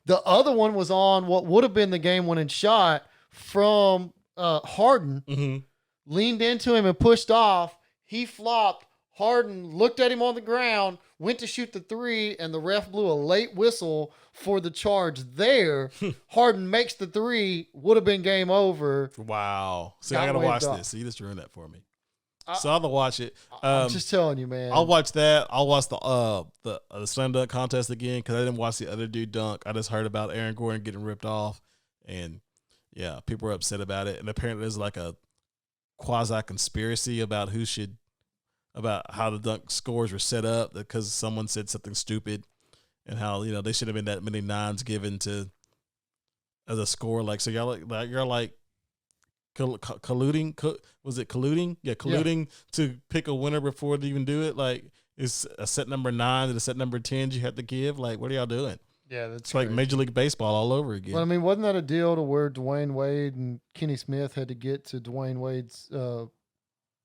The other one was on what would have been the game-winning shot from Harden. Leaned into him and pushed off. He flopped. Harden looked at him on the ground, went to shoot the 3, and the ref blew a late whistle for the charge there. Harden makes the 3, would have been game over. Wow. See, I got to watch this. So you just ruined that for me. So I'll watch it. I'm just telling you, man. I'll watch that. I'll watch the slam dunk contest again because I didn't watch the other dude dunk. I just heard about Aaron Gordon getting ripped off. And, yeah, people were upset about it. And apparently there's like a quasi-conspiracy about how the dunk scores were set up because someone said something stupid and how, they should have been that many nines given to as a score. Like, so y'all like you're like colluding. Was it colluding? Yeah, colluding to pick a winner before they even do it. Like, it's a set number 9 and a set number 10 you have to give. Like, what are y'all doing? Yeah, that's it's like Major League Baseball all over again. Well, I mean, wasn't that a deal to where Dwayne Wade and Kenny Smith had to get to Dwayne Wade's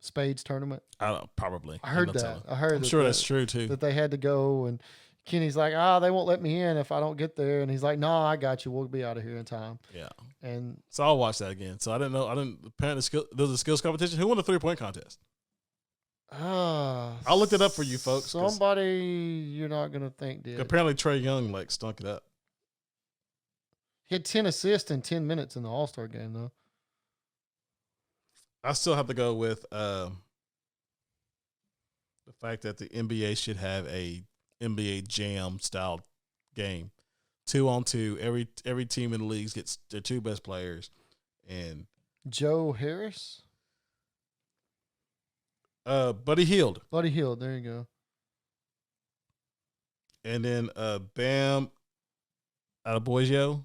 Spades tournament? I don't know, probably. I heard that. I'm sure that's true too. That they had to go, and Kenny's like, they won't let me in if I don't get there, and he's like, no, I got you. We'll be out of here in time. Yeah. And so I'll watch that again. So I didn't know. Apparently, there was a skills competition. Who won the 3-point contest? I looked it up for you folks. Somebody you're not gonna think did. Apparently, Trae Young like stunk it up. He had 10 assists in 10 minutes in the All-Star game, though. I still have to go with the fact that the NBA should have a NBA Jam style game, 2-on-2. Every team in the leagues gets their 2 best players, and Joe Harris, Buddy Hield. There you go. And then Bam Adebayo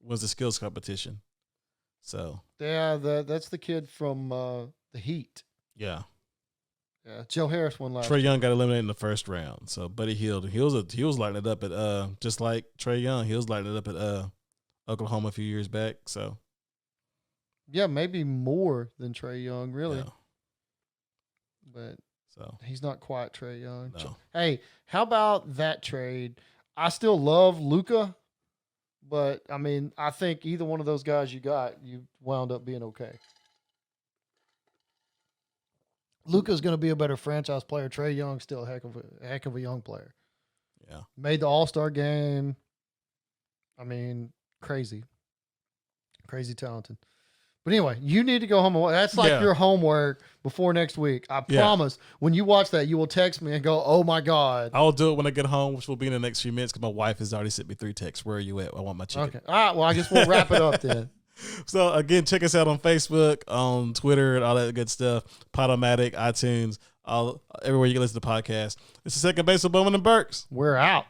was the skills competition. So yeah, that's the kid from the Heat. Yeah. Yeah, Joe Harris won last. Trae Young got eliminated in the first round. So Buddy Hield, he was lighting it up at just like Trae Young, he was lighting it up at Oklahoma a few years back. So yeah, maybe more than Trae Young, really. Yeah. But so he's not quite Trae Young. No. Hey, how about that trade? I still love Luka, but I mean, I think either one of those guys you wound up being okay. Luka's going to be a better franchise player. Trae Young's still a heck of a young player. Yeah. Made the All-Star game. I mean, crazy talented. But anyway, you need to go home. That's like your homework before next week. I promise. When you watch that, you will text me and go, "Oh my God!" I'll do it when I get home, which will be in the next few minutes because my wife has already sent me 3 texts. Where are you at? I want my chicken. Okay. All right. Well, I guess we'll wrap it up then. So again, check us out on Facebook, on Twitter, and all that good stuff. Podomatic, iTunes, everywhere you can listen to podcasts. It's the Second Base with Bowman and Burks. We're out.